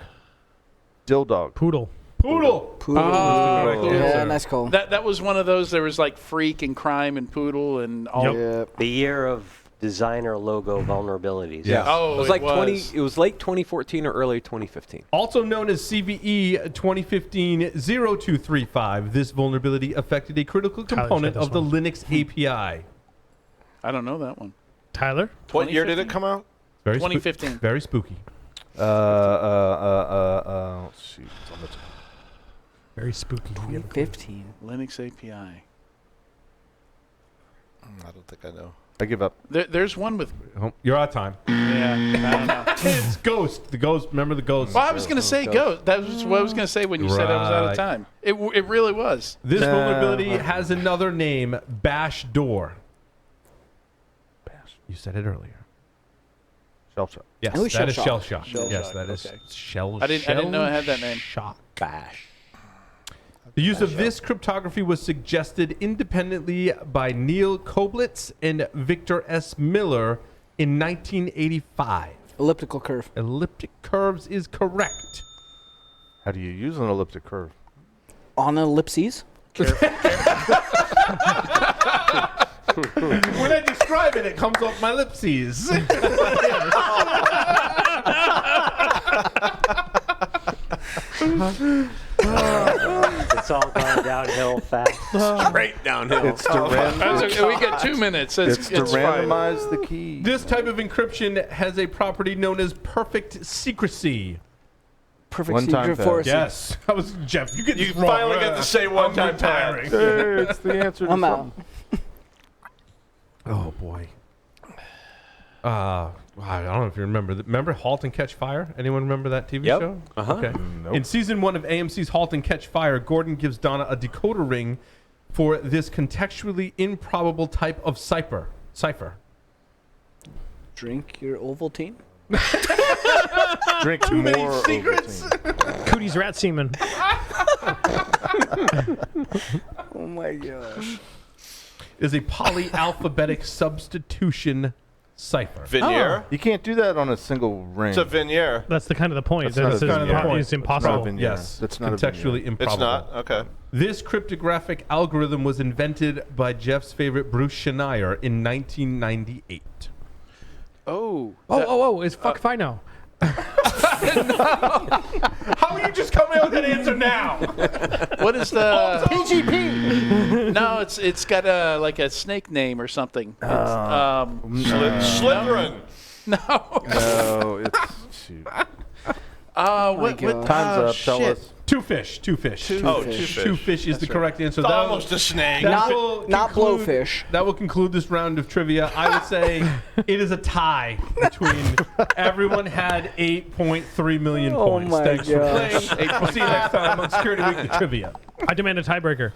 Dill dog. Poodle. Poodle. Poodle. Correct Yeah, answer. nice call. That was one of those. There was like freak and crime and poodle and all. Yep. Yeah. The year of designer logo vulnerabilities. Yeah. Oh, it was like 20. It was late 2014 or early 2015. Also known as CVE 2015-0235, this vulnerability affected a critical Tyler component said this of the one. Linux API. I don't know that one. Tyler? What year did it come out? Very 2015. Very spooky. Let's see. It's on the top. Very spooky. 2015. Linux API. I don't think I know. I give up. There's one with. Oh, you're out of time. Yeah, I don't know. It's Ghost. The Ghost. Remember the Ghost? Well, I was going to say Ghost. That was what I was going to say when you said I was out Right. of time. It really was. This Nah. vulnerability has another name, Bash Door. Bash. You said it earlier. Shell shock. Yes, I know that is Shell Shell Shock. Shock. Yes, Shock, that is okay. Shell I didn't know it had that name. Shock. Bash. The use of this cryptography was suggested independently by Neil Koblitz and Victor S. Miller in 1985. Elliptical curve. Elliptic curves is correct. How do you use an elliptic curve? On ellipses. When I describe it, it comes off my ellipses. It's all gone downhill fast. Straight downhill. It's to That's okay. We got 2 minutes. It's to fine. randomize the key. This type of encryption has a property known as perfect secrecy. Perfect One time secret fast. for us. Yes, that was Jeff. You get You this wrong. finally get to say one time retiring. Hey, it's the answer to I'm out. something. Oh boy. I don't know if you remember. Remember *Halt and Catch Fire*? Anyone remember that TV Yep. show? Uh-huh. Okay. Nope. In season 1 of AMC's *Halt and Catch Fire*, Gordon gives Donna a decoder ring for this contextually improbable type of cipher. Drink your Ovaltine. Drink many more secrets. Ovaltine. Cooties rat semen. Oh my gosh. Is a polyalphabetic substitution cipher. Vignere. You can't do that on a single ring. It's a vignere. That's the kind of the point. That's not That a says vignere. it's That's not a impossible. vignere. Yes, That's not a contextually vignere. improbable. It's not? Okay. This cryptographic algorithm was invented by Jeff's favorite Bruce Schneier in 1998. It's fuck if I know. How are you just coming up with that answer now? What is the PGP. No, it's got a like a snake name or something. Slytherin. No. No, it's shoot. What God. Time's up. Tell shit. us. Two fish. Oh, two fish. Two fish is the correct answer. It's That almost a snake. will Not conclude- blowfish. That will conclude this round of trivia. I would say it is a tie between everyone had 8.3 million Oh points. my Thanks gosh. for playing. We'll see you next time on Security Weekly Trivia. I demand a tiebreaker.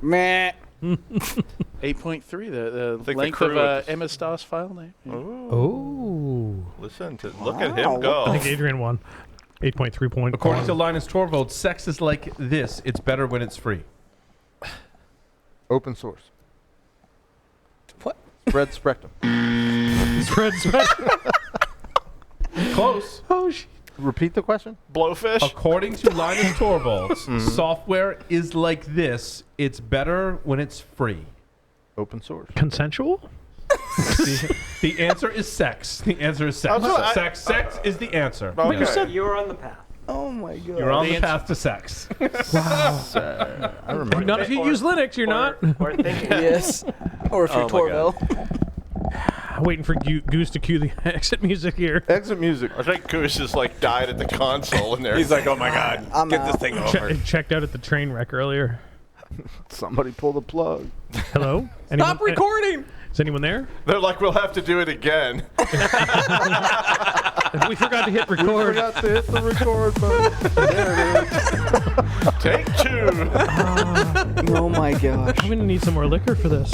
Meh. 8.3, the the length crew of is- MS-DOS file name. Yeah. Oh. Listen to look at him Wow. go. I think Adrian won. 8.3. According to Linus Torvalds, sex is like this. It's better when it's free. Open source. What? Spread spectrum. Close. Oh, shit. Repeat the question. Blowfish. According to Linus Torvalds, software is like this. It's better when it's free. Open source. Consensual? The answer is sex. The answer is sex. Sex is the answer. Okay. Yes. You're on the path. Oh my god. You're on the path to sex. I remember. Not if you use Linux, you're not. Or thinking. Yes. Or if you're Oh my Torville. Waiting for Goose to cue the exit music here. Exit music. I think Goose is like died at the console in there. He's like, oh my God, I'm get out. this thing over. Checked out at the train wreck earlier. Somebody pull the plug. Hello? Stop recording. Is anyone there? They're like, we'll have to do it again. We forgot to hit record. We forgot to hit the record button. There it is. Take two. Oh my gosh. I'm going to need some more liquor for this.